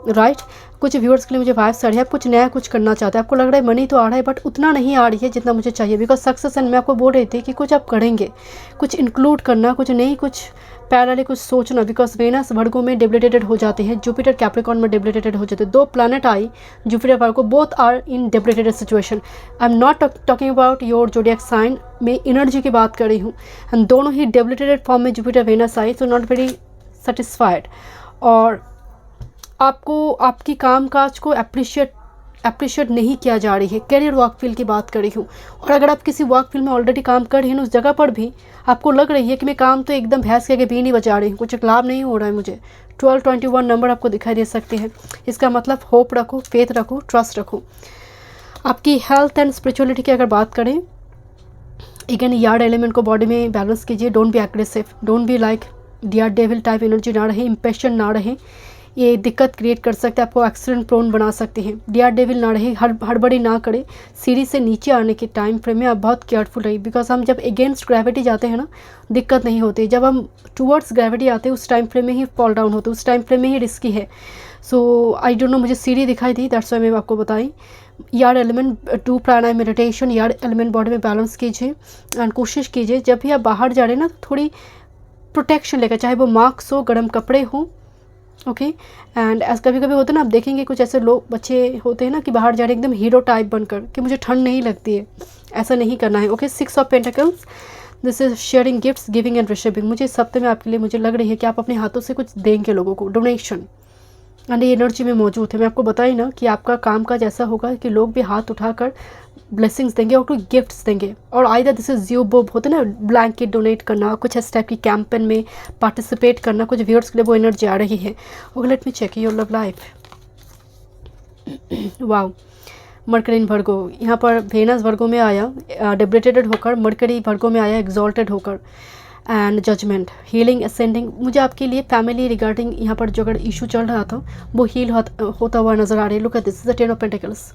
राइट। कुछ व्यूअर्स के लिए मुझे वाइब्स आ रही है, आप कुछ नया कुछ करना चाहते हैं, आपको लग रहा है मनी तो आ रहा है बट उतना नहीं आ रही है जितना मुझे चाहिए, बिकॉज सक्सेस एंड मैं आपको बोल रही थी कि कुछ आप करेंगे, कुछ इंक्लूड करना, कुछ नहीं, कुछ पैरेलली कुछ सोचना, बिकॉज वेनस वर्गो में डेबिलिटेटेड हो जाते हैं, जुपिटर कैप्रिकॉर्न में डेबिलिटेटेड हो जाते हैं। 2 प्लैनेट आई Jupiter Virgo, both are in debilitated situation. I am not talking about your zodiac sign, मैं एनर्जी की बात कर रही हूँ, एंड दोनों ही डेबिलिटेटेड फॉर्म में जुपिटर वेनस आई, तो नॉट वेरी सेटिस्फाइड। और आपको आपकी कामकाज को अप्रिशिएट नहीं किया जा रही है। करियर वर्क फील्ड की बात कर रही हूँ। और अगर आप किसी वर्क फील्ड में ऑलरेडी काम कर रही हैं, उस जगह पर भी आपको लग रही है कि मैं काम तो एकदम भैंस के आगे भी नहीं बजा रही हूँ, कुछ लाभ नहीं हो रहा है मुझे। 1221 नंबर आपको दिखाई दे सकते हैं। इसका मतलब होप रखो, फेथ रखो, ट्रस्ट रखो। आपकी हेल्थ एंड स्पिरिचुअलिटी की अगर बात करें, अगेन यार्ड एलिमेंट को बॉडी में बैलेंस कीजिए। Don't be aggressive, don't be like dear devil type energy ना रहे, इम्पेशन ना रहे, ये दिक्कत क्रिएट कर सकते हैं, आपको एक्सीडेंट प्रोन बना सकते हैं। डियर डेविल ना रहे, हड़बड़ी ना करें। सीढ़ी से नीचे आने के टाइम फ्रेम में आप बहुत केयरफुल रहिए, बिकॉज हम जब अगेंस्ट ग्रेविटी जाते हैं ना, दिक्कत नहीं होती। जब हम टूवर्ड्स ग्रेविटी आते हैं उस टाइम फ्रेम में ही फॉल डाउन होते हैं, उस टाइम फ्रेम में ही रिस्की है। सो आई डोंट नो, मुझे सीढ़ी दिखाई दी, दैट्स वाई मैं आपको बताई। यार्ड एलिमेंट 2 प्राणायाम मेडिटेशन, यार्ड एलिमेंट बॉडी में बैलेंस कीजिए एंड कोशिश कीजिए जब भी आप बाहर जा रहे हैं ना, तो थोड़ी प्रोटेक्शन लेकर, चाहे वो मास्क हो, गर्म कपड़े हो, ओके। एंड ऐसा कभी कभी होता है ना, आप देखेंगे कुछ ऐसे लोग, बच्चे होते हैं ना कि बाहर जा रहे एकदम हीरो टाइप बनकर कि मुझे ठंड नहीं लगती है, ऐसा नहीं करना है, okay. 6 of pentacles, this is sharing gifts, giving and receiving. मुझे इस हफ्ते में आपके लिए मुझे लग रही है कि आप अपने हाथों से कुछ देंगे लोगों को, डोनेशन, एंड ये एनर्जी में मौजूद है। मैं आपको बताई ना कि आपका काम काज ऐसा होगा कि लोग भी हाथ उठाकर ब्लेसिंग्स देंगे और कोई गिफ्ट्स देंगे। और either this is you Bob, होते ना ब्लैंकेट डोनेट करना, कुछ इस टाइप की कैंपेन में पार्टिसिपेट करना, कुछ व्यूअर्स के लिए वो एनर्जी आ रही है। Okay, let me check your love life. Wow, Mercury in Virgo, यहाँ पर वेनस वर्गो में आया डेबिलिटेटेड होकर, मरकरी वर्गो में आया एक्सॉल्टेड होकर, एंड जजमेंट, हीलिंग, असेंडिंग। मुझे आपके लिए फैमिली रिगार्डिंग यहाँ पर जो अगर इशू चल रहा था वो हील होता हुआ नजर आ रही है। Look at this is the 10 of pentacles,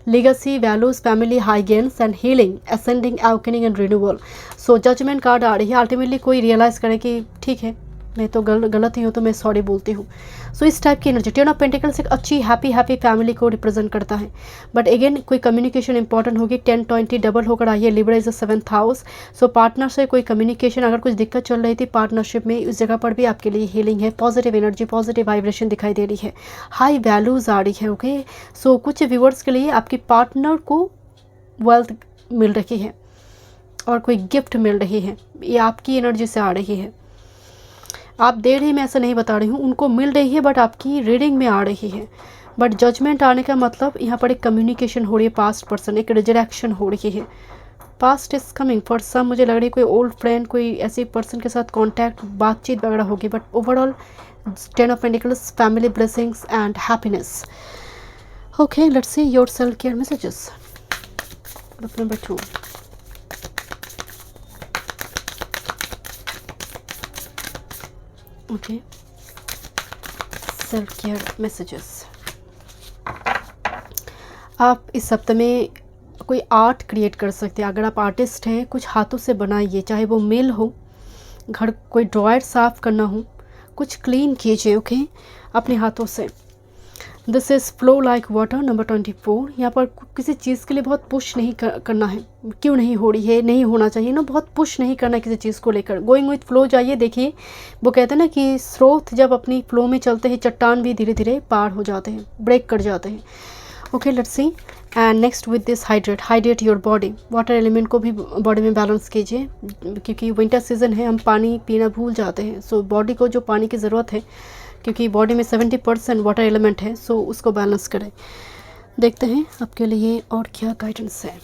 legacy, values, family, high gains and healing, ascending, awakening and renewal. So judgement card आ रही है। अल्टीमेटली कोई रियलाइज़ करे कि ठीक है मैं तो गलत ही हूँ, तो मैं सॉरी बोलती हूँ। सो इस टाइप की एनर्जी 10 ऑफ पेंटिकल्स एक अच्छी हैप्पी फैमिली को रिप्रेजेंट करता है। बट अगेन कोई कम्युनिकेशन इंपॉर्टेंट होगी। 10-20 डबल होकर आई है। Libra is the 7th house. So partner से कोई कम्युनिकेशन, अगर कुछ दिक्कत चल रही थी पार्टनरशिप में, उस जगह पर भी आपके लिए हीलिंग है। पॉजिटिव एनर्जी, पॉजिटिव वाइब्रेशन दिखाई दे रही है। हाई वैल्यूज़ आ रही है, ओके। सो कुछ व्यूअर्स के लिए आपकी पार्टनर को वेल्थ मिल रही है और कोई गिफ्ट मिल रही है, ये आपकी एनर्जी से आ रही है। आप दे रही, मैं ऐसा नहीं बता रही हूँ, उनको मिल रही है बट आपकी रीडिंग में आ रही है। बट जजमेंट आने का मतलब यहाँ पर एक कम्युनिकेशन हो रही है, पास्ट पर्सन, एक रिजरेक्शन हो रही है। Past is coming for some, मुझे लग रही है कोई ओल्ड फ्रेंड, कोई ऐसी पर्सन के साथ कॉन्टैक्ट, बातचीत वगैरह होगी। But overall 10 of pentacles, family blessings and happiness. Okay, let's see your self care messages. Group number 2, okay, self care messages. आप इस हफ्ते में कोई आर्ट क्रिएट कर सकते हैं। अगर आप आर्टिस्ट हैं, कुछ हाथों से बनाइए, चाहे वो मेल हो, घर कोई ड्रॉयर साफ़ करना हो, कुछ क्लीन कीजिए, ओके, अपने हाथों से। This is flow like water, number 24। यहाँ पर किसी चीज़ के लिए बहुत पुश नहीं करना है। क्यों नहीं हो रही है, नहीं होना चाहिए ना, बहुत पुश नहीं करना है किसी चीज़ को लेकर। गोइंग विथ फ्लो जाइए। देखिए वो कहते हैं ना कि स्रोत जब अपनी फ्लो में चलते हैं, चट्टान भी धीरे धीरे पार हो जाते हैं, ब्रेक कर जाते हैं। Okay, let's C. And next with this hydrate your body. Water element को भी बॉडी में बैलेंस कीजिए, क्योंकि विंटर सीजन है, हम पानी पीना भूल जाते हैं। सो बॉडी को जो पानी की ज़रूरत है, क्योंकि बॉडी में 70% वाटर एलिमेंट है, सो उसको बैलेंस करें। देखते हैं आपके लिए और क्या गाइडेंस है।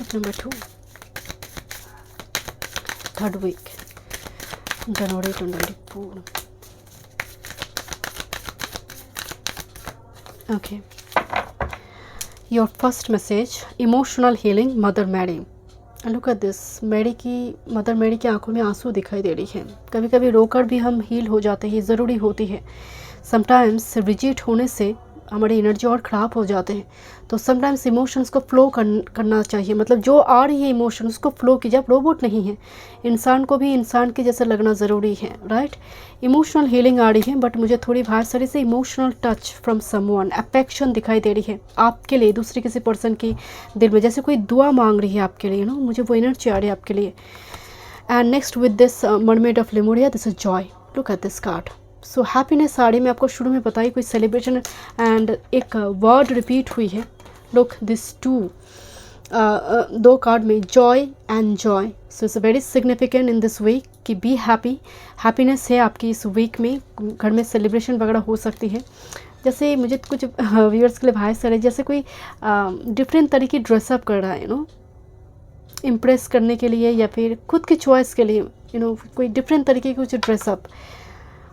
Number 2, third week January 2024. Okay. Your first message, emotional healing, Mother Mary. Look at this. Mother Mary की आंखों में आंसू दिखाई दे रही है. कभी कभी रोकर भी हम हील हो जाते हैं, ये ज़रूरी होती है. समटाइम्स रिजिट होने से हमारी एनर्जी और ख़राब हो जाते हैं. तो समटाइम्स इमोशंस को फ्लो करना चाहिए. मतलब जो आ रही है इमोशन उसको फ्लो कीजिए. आप रोबोट नहीं हैं. इंसान को भी इंसान के जैसे लगना ज़रूरी है. राइट. इमोशनल हीलिंग आ रही है, बट मुझे थोड़ी बाहर सारी से emotional touch from someone, affection दिखाई दे रही है आपके लिए, दूसरे किसी पर्सन की दिल में, जैसे कोई दुआ मांग रही है आपके लिए. मुझे वो एनर्जी आ रही है आपके लिए. And next with this mermaid of Lemuria, this is joy. Look at this card. So happiness आ रही, मैं आपको शुरू में बताई कोई सेलिब्रेशन. एंड एक वर्ड रिपीट हुई है. लुक दिस टू, दो कार्ड में joy and joy. So it's very significant in this week कि बी हैप्पी. हैप्पीनेस है आपकी इस वीक में. घर में सेलिब्रेशन वगैरह हो सकती है. जैसे मुझे कुछ व्यूअर्स के लिए भाई सर है, जैसे कोई डिफरेंट तरीके ड्रेसअप कर रहा है इम्प्रेस करने के लिए, या फिर खुद की चॉइस के लिए कोई डिफरेंट तरीके की कुछ ड्रेसअप.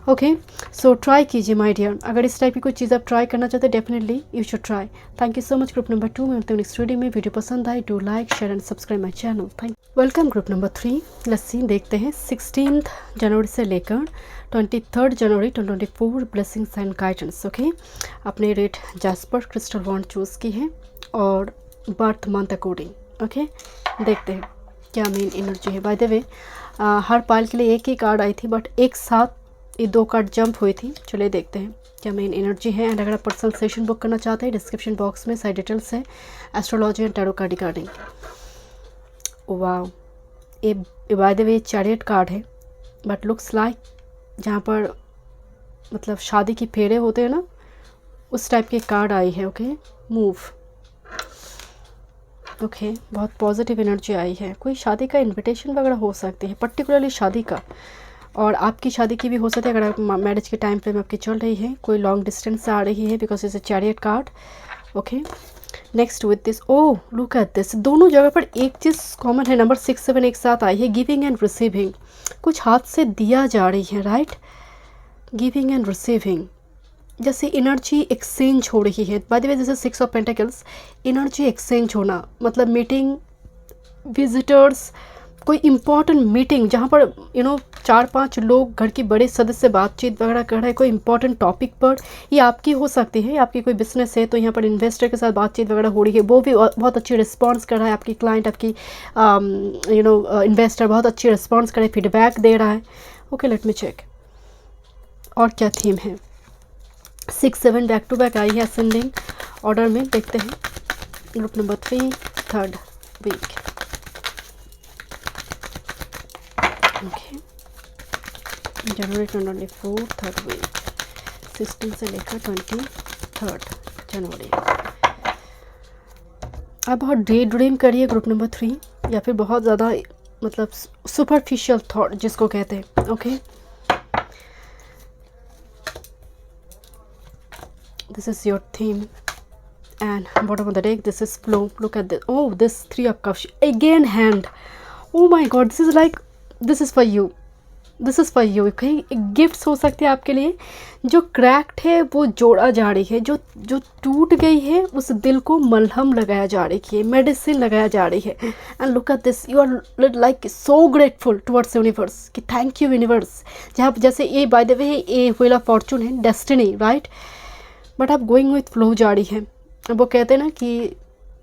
ओके. सो ट्राई कीजिए माय डियर. अगर इस टाइप की कोई चीज़ आप ट्राई करना चाहते हैं, definitely you should try. Thank you so much. Group number 2 में मिलते हैं नेक्स्ट वीडियो में. वीडियो पसंद आए do like share and subscribe my channel. Thank. Welcome group number 3. Let's see, देखते हैं 16 जनवरी से लेकर 23 जनवरी 2024 ब्लेसिंग्स एंड गाइडेंस. ओके. आपने रेड जैस्पर क्रिस्टल वॉन्ड चूज़ की है और बर्थ मंथ अकॉर्डिंग. ओके. देखते हैं क्या मेन एनर्जी है. बाय द वे हर पाल के लिए एक ही कार्ड आई थी, बट एक साथ ये दो कार्ड जंप हुई थी. चलिए देखते हैं क्या मेन एनर्जी है. एंड अगर आप पर्सनल सेशन बुक करना चाहते हैं, डिस्क्रिप्शन बॉक्स में सारी डिटेल्स है astrology and tarot card regarding. वाह, ये by the way chariot card है, बट लुक्स लाइक जहाँ पर मतलब शादी की फेरे होते हैं ना, उस टाइप की कार्ड आई है. ओके. मूव. ओके. बहुत पॉजिटिव एनर्जी आई है. कोई शादी का इन्विटेशन वगैरह हो सकती है, पर्टिकुलरली शादी का, और आपकी शादी की भी हो सकती है अगर आप मैरिज के टाइम फ्रेम आपकी चल रही है. कोई लॉन्ग डिस्टेंस से आ रही है because it's a chariot card. Okay. Next with this, oh look at this. दोनों जगह पर एक चीज़ कॉमन है. नंबर 6 7 एक साथ आई है. Giving and receiving. कुछ हाथ से दिया जा रही है. राइट. गिविंग एंड रिसीविंग, जैसे एनर्जी एक्सचेंज हो रही है. Bye the way this is 6 of pentacles. Energy exchange होना मतलब मीटिंग, विजिटर्स, कोई इम्पॉर्टेंट मीटिंग जहाँ पर 4-5 लोग घर के बड़े सदस्य बातचीत वगैरह कर रहे हैं कोई इंपॉर्टेंट टॉपिक पर. ये आपकी हो सकती है, आपकी कोई बिजनेस है तो यहाँ पर इन्वेस्टर के साथ बातचीत वगैरह हो रही है, वो भी बहुत अच्छी रिस्पांस कर रहा है. आपकी क्लाइंट, आपकी इन्वेस्टर बहुत अच्छी रिस्पांस कर रहा है, फीडबैक दे रहा है. ओके. लेट मी चेक और क्या थीम है. 6 7 बैक टू बैक आई है असेंडिंग ऑर्डर में. देखते हैं group number 3 third week. Okay. January 2024 third week, 16 से लेकर 23 जनवरी. आप बहुत डे ड्रीम करिए ग्रुप नंबर 3, या फिर बहुत ज़्यादा मतलब सुपरफिशियल थॉट जिसको कहते हैं. Okay. This is your theme, and bottom of the deck this is flow. Look at this. Oh, this 3 of cups again, hand. Oh my god, this is like, this is for you. This is for you. Okay. Gifts हो सकते हैं आपके लिए. जो क्रैक्ड है वो जोड़ा जा रही है, जो टूट गई है उस दिल को मलहम लगाया जा रही है, मेडिसिन लगाया जा रही है. And look at this. You are like so grateful towards universe कि थैंक यू यूनिवर्स. जहाँ जैसे ये बाय द वे ये व्हील ऑफ फॉर्चून है, डेस्टिनी. राइट. बट आप गोइंग विथ फ्लो जा रही है. वो कहते हैं ना कि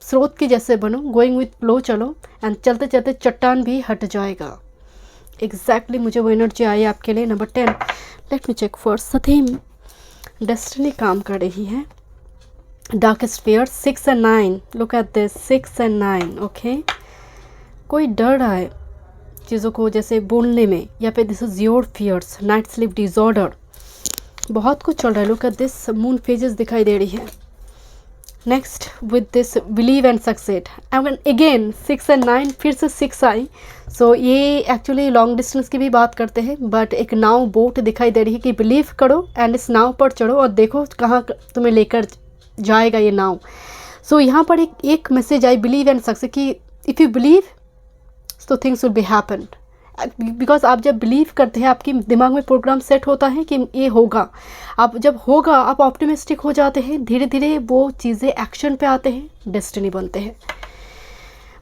स्रोत के जैसे बनो, गोइंग विथ फ्लो चलो, एंड चलते चलते चट्टान भी हट जाएगा. एग्जैक्टली मुझे वो एनर्जी आई आपके लिए. Number 10. Let me check first theme. Destiny काम कर रही है. Darkest fear 6 and 9. Look at this 6 and 9. Okay. कोई डर रहा है चीज़ों को जैसे बोलने में, या फिर this is your fears. Night sleep disorder, बहुत कुछ चल रहा है. Look at this. Moon phases दिखाई दे रही है. Next with this believe and succeed. And again 6 and 9, फिर से 6 आई. सो ये एक्चुअली लॉन्ग डिस्टेंस की भी बात करते हैं, बट एक नाव बोट दिखाई दे रही है कि बिलीव करो एंड इस नाव पर चढ़ो और देखो कहाँ तुम्हें लेकर जाएगा ये नाव. सो यहाँ पर एक message I, believe and succeed, कि इफ़ यू बिलीव तो things will be happen, because आप जब बिलीव करते हैं, आपके दिमाग में प्रोग्राम सेट होता है कि ये होगा, आप जब होगा आप ऑप्टिमिस्टिक हो जाते हैं, धीरे धीरे वो चीज़ें एक्शन पे आते हैं, डेस्टिनी बनते हैं।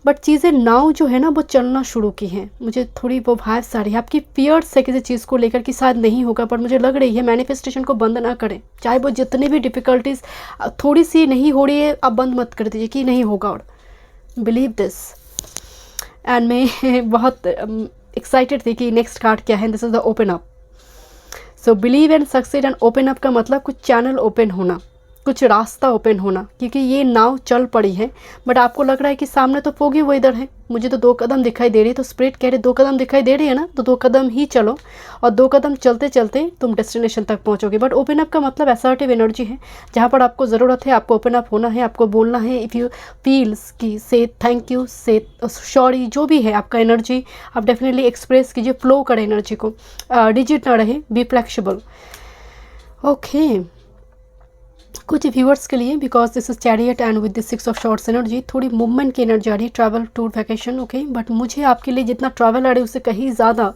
बट चीज़ें नाउ जो है ना वो चलना शुरू की हैं। मुझे थोड़ी वो वाइब्स आ रही है, आपकी फियर्स है किसी चीज़ को लेकर कि शायद नहीं होगा, पर मुझे लग रही है मैनिफेस्टेशन को बंद ना करें, चाहे वो जितनी भी डिफ़िकल्टीज थोड़ी सी नहीं हो रही है, आप बंद मत कर दीजिए कि नहीं होगा, और बिलीव दिस। एंड मैं बहुत एक्साइटेड थी कि नेक्स्ट कार्ड क्या है। This is the open up. So believe and succeed and open up का मतलब कुछ चैनल ओपन होना, कुछ रास्ता ओपन होना, क्योंकि ये नाव चल पड़ी है बट आपको लग रहा है कि सामने तो फोगी वो इधर है, मुझे तो 2 कदम दिखाई दे रही है। तो स्पिरिट कह रहे 2 कदम दिखाई दे रही है ना, तो 2 कदम ही चलो, और 2 कदम चलते चलते तुम डेस्टिनेशन तक पहुंचोगे। बट ओपन अप का मतलब असर्टिव एनर्जी है, जहाँ पर आपको ज़रूरत है आपको ओपन अप होना है, आपको बोलना है। इफ़ यू फील्स कि से थैंक यू, से सॉरी, जो भी है आपका एनर्जी आप डेफिनेटली एक्सप्रेस कीजिए, फ्लो करें एनर्जी को, डिजिट ना रहे, बी फ्लेक्सिबल। ओके, कुछ व्यूअर्स के लिए, because this is chariot and with this 6 of swords energy, थोड़ी मूवमेंट की एनर्जी आ रही है, travel, tour, vacation. Okay, but मुझे आपके लिए जितना ट्रैवल आ रही है उससे कहीं ज़्यादा,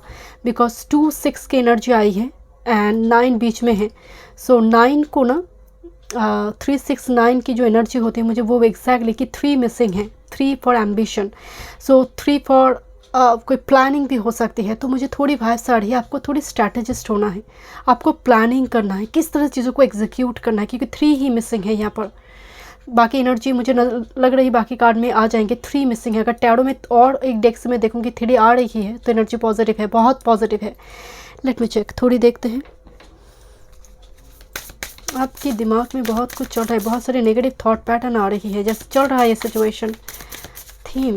बिकॉज 2, 6 की एनर्जी आई है एंड 9 बीच में है। सो 9 को ना 3, 6, 9 की जो एनर्जी होती है मुझे वो एग्जैक्टली कि 3 मिसिंग है, 3 फॉर एम्बिशन, सो 3 फॉर कोई प्लानिंग भी हो सकती है। तो मुझे थोड़ी वाइब्स आ रही है, आपको थोड़ी स्ट्रैटेजिस्ट होना है, आपको प्लानिंग करना है, किस तरह चीज़ों को एग्जीक्यूट करना है, क्योंकि 3 ही मिसिंग है यहाँ पर। बाकी एनर्जी मुझे लग रही बाकी कार्ड में आ जाएंगे, 3 मिसिंग है। अगर टैरो में और एक डेक्स में देखूँगी 3 आ रही है तो एनर्जी पॉजिटिव है, बहुत पॉजिटिव है। लेट मी चेक, थोड़ी देखते हैं। आपके दिमाग में बहुत कुछ चल रहा है, बहुत सारे नेगेटिव थॉट पैटर्न आ रही है, जैसे चल रहा है ये situation. Theme,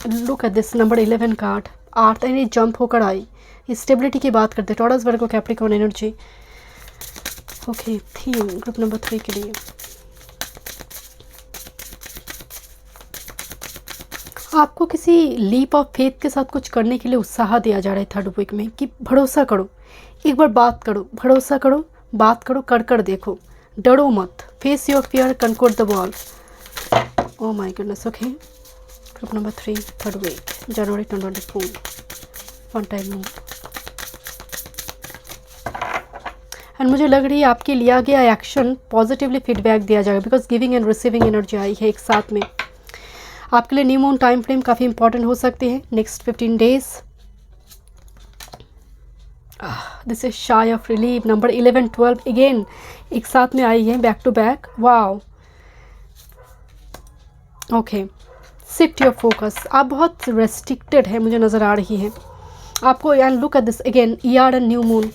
look at this number 11 card, आर्थ, यानी जंप होकर आई, स्टेबिलिटी की बात करते हैं, Taurus, Virgo, Capricorn energy. Okay, theme group number 3 के लिए, आपको किसी लीप ऑफ फेथ के साथ कुछ करने के लिए उत्साह दिया जा रहा है थर्ड वीक में, कि भरोसा करो, एक बार बात करो, भरोसा करो, बात करो, कर देखो, डरो मत, face your fear, conquer the wall. Oh my goodness. Okay, group number 3 third week, January 2024, one time move. And मुझे लग रही है आपके लिया गया एक्शन पॉजिटिवली फीडबैक दिया जाएगा, because giving and receiving energy आई है एक साथ में। आपके लिए न्यू मून टाइम फ्रेम काफ़ी इंपॉर्टेंट हो सकते हैं next 15 days. This is sigh of relief, number 11, 12 again एक साथ में आई है, back to back. Wow, okay, shift your focus, आप बहुत रेस्ट्रिक्टेड है मुझे नज़र आ रही है आपको। And look at this again, year and new moon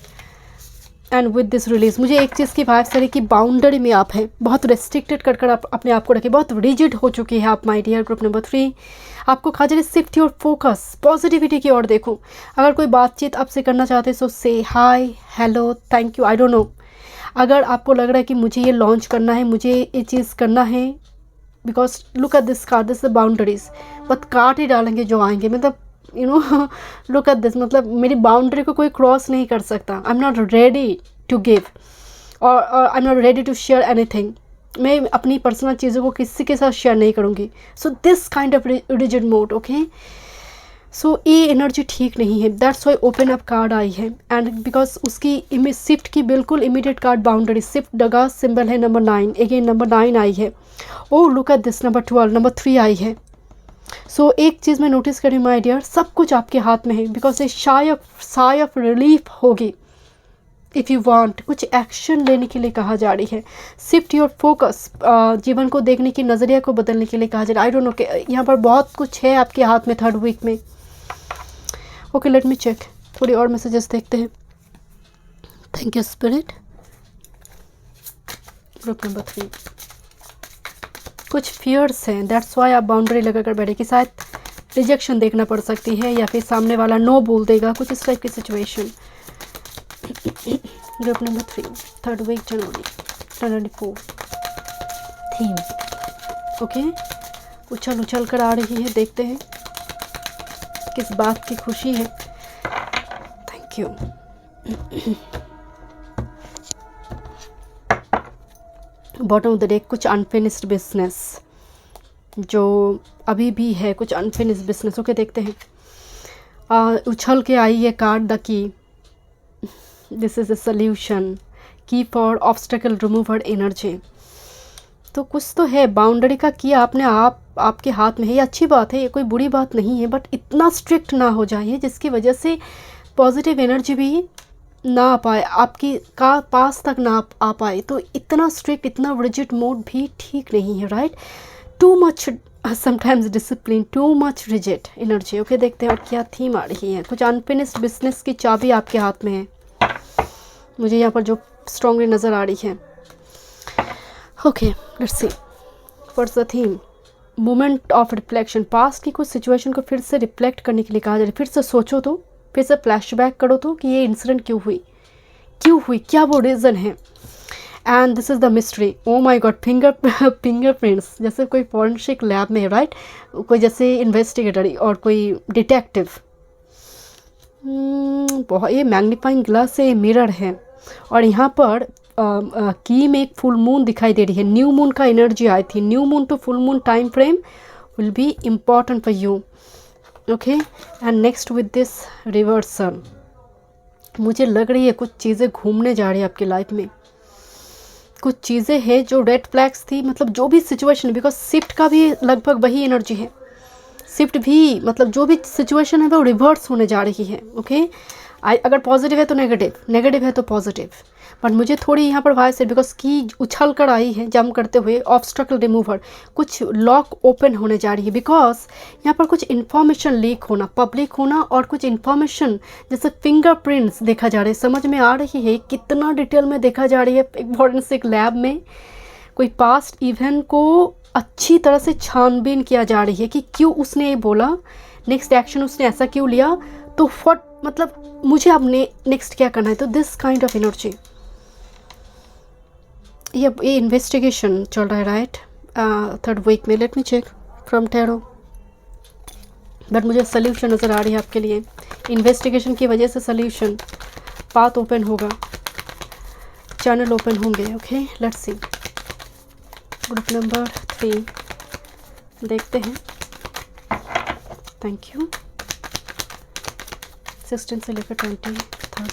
and with this release, मुझे एक चीज़ की वाइब्स है कि बाउंड्री में आप हैं, बहुत रेस्ट्रिक्टेड कर आप अपने आप को रखें, बहुत रिजिड हो चुकी है आप माय डियर। ग्रुप नंबर 3, आपको कहा जा रहा है शिफ्ट योर फोकस, पॉजिटिविटी की ओर देखो। अगर कोई बातचीत आपसे करना चाहते हैं so say hi, hello, thank you, I don't know. अगर आपको लग रहा है कि मुझे ये लॉन्च करना है, मुझे ये चीज़ करना है, because look at this card, this the boundaries, but काट ही डालेंगे जो आएंगे, मतलब you know look at this, मतलब मेरी बाउंड्री को कोई क्रॉस नहीं कर सकता। I am not ready to give और I am not ready to share anything, मैं अपनी पर्सनल चीज़ों को किसी के साथ शेयर नहीं करूँगी। So this kind of rigid mode. Okay, so ये एनर्जी ठीक नहीं है, that's why open up card आई है। एंड बिकॉज उसकी शिफ्ट की बिल्कुल इमीडिएट कार्ड बाउंड्री, शिफ्ट डगा सिंबल है नंबर 9, अगेन नंबर 9 आई है। Oh look at this, number 12, number 3 आई है। सो एक चीज़ मैं नोटिस करी माय डियर, सब कुछ आपके हाथ में है, बिकॉज ये साय ऑफ रिलीफ होगी। इफ़ यू वांट, कुछ एक्शन लेने के लिए कहा जा रही है, शिफ्ट योर फोकस, जीवन को देखने की नज़रिया को बदलने के लिए कहा जा रहा है। आई डोंट नो, यहाँ पर बहुत कुछ है आपके हाथ में थर्ड वीक में। ओके, लेट मी चेक, थोड़ी और मैसेजेस देखते हैं। Thank you spirit. Group number 3, कुछ फियर्स हैं, दैट्स वाई आप बाउंड्री लगा कर बैठे कि शायद रिजेक्शन देखना पड़ सकती है या फिर सामने वाला नो बोल देगा, कुछ इस टाइप की situation. Group number 3 third week, January 2024, theme. Okay, उछल उछल कर आ रही है, देखते हैं किस बात की खुशी है। Thank you. Bottom of the deck, कुछ अनफिनिश्ड बिजनेस जो अभी भी है, कुछ अनफिनिश्ड बिजनेस। ओके, देखते हैं उछल के आई ये card, the key, this is a solution, की फॉर ऑब्स्टेकल रिमूवर एनर्जी। तो कुछ तो है, बाउंड्री का किया आपने, आपके हाथ में है, ये अच्छी बात है, ये कोई बुरी बात नहीं है, बट इतना स्ट्रिक्ट ना हो जाइए जिसकी वजह से पॉजिटिव एनर्जी भी ना आ पाए, आपकी का पास तक ना आ पाए। तो इतना स्ट्रिक्ट, इतना रिजिड मोड भी ठीक नहीं है, right. Too much sometimes discipline, too much rigid energy. Okay, देखते हैं और क्या थीम आ रही है। कुछ अनफिनिश्ड बिजनेस की चाबी आपके हाथ में है, मुझे यहाँ पर जो स्ट्रांगली नज़र आ रही है। Okay, let's see what's the theme. Moment of reflection, past की कुछ सिचुएशन को फिर से रिफ्लेक्ट करने के लिए कहा जा रहा है। फिर से सोचो तो, फिर से फ्लैशबैक करो तो कि ये इंसिडेंट क्यों हुई, क्या वो रीज़न है। And this is the mystery. O my God, fingerprints, जैसे कोई फॉरेंसिक लैब में है, राइट, कोई जैसे इन्वेस्टिगेटर और कोई डिटेक्टिव। बहुत, ये मैग्नीफाइंग ग्लास से मिरर है, और यहाँ पर की में एक फुल मून दिखाई दे रही है। न्यू मून का एनर्जी आई थी। New moon to full moon time frame will be important for you. Okay, and next with this reversal, मुझे लग रही है कुछ चीज़ें घूमने जा रही है आपकी लाइफ में। कुछ चीज़ें हैं जो रेड फ्लैग्स थी, मतलब जो भी सिचुएशन, बिकॉज शिफ्ट का भी लगभग वही एनर्जी है। शिफ्ट भी मतलब जो भी सिचुएशन है वो रिवर्स होने जा रही है। ओके, अगर पॉजिटिव है तो नेगेटिव, नेगेटिव है तो पॉजिटिव, बट मुझे थोड़ी यहाँ पर वाइस है बिकॉज की उछल कर आई है जंप करते हुए। ऑब्स्ट्रकल रिमूवर, कुछ लॉक ओपन होने जा रही है, बिकॉज यहाँ पर कुछ इन्फॉर्मेशन लीक होना, पब्लिक होना, और कुछ इन्फॉर्मेशन जैसे फिंगरप्रिंट्स देखा जा रहा है। समझ में आ रही है कितना डिटेल में देखा जा रही है। एक फॉरेंसिक लैब में कोई पास्ट इवेंट को अच्छी तरह से छानबीन किया जा रही है कि क्यों उसने ये बोला, नेक्स्ट एक्शन उसने ऐसा क्यों लिया, तो व्हाट, मतलब मुझे अब नेक्स्ट क्या करना है। तो दिस काइंड ऑफ एनर्जी, ये इन्वेस्टिगेशन चल रहा है, राइट, थर्ड वीक में। Let me check from tarot, but मुझे सोल्यूशन नज़र आ रही है आपके लिए। इन्वेस्टिगेशन की वजह से सोल्यूशन, पाथ ओपन होगा, चैनल ओपन होंगे। Okay, let's see group number 3 देखते हैं। Thank you. 16 से लेकर 23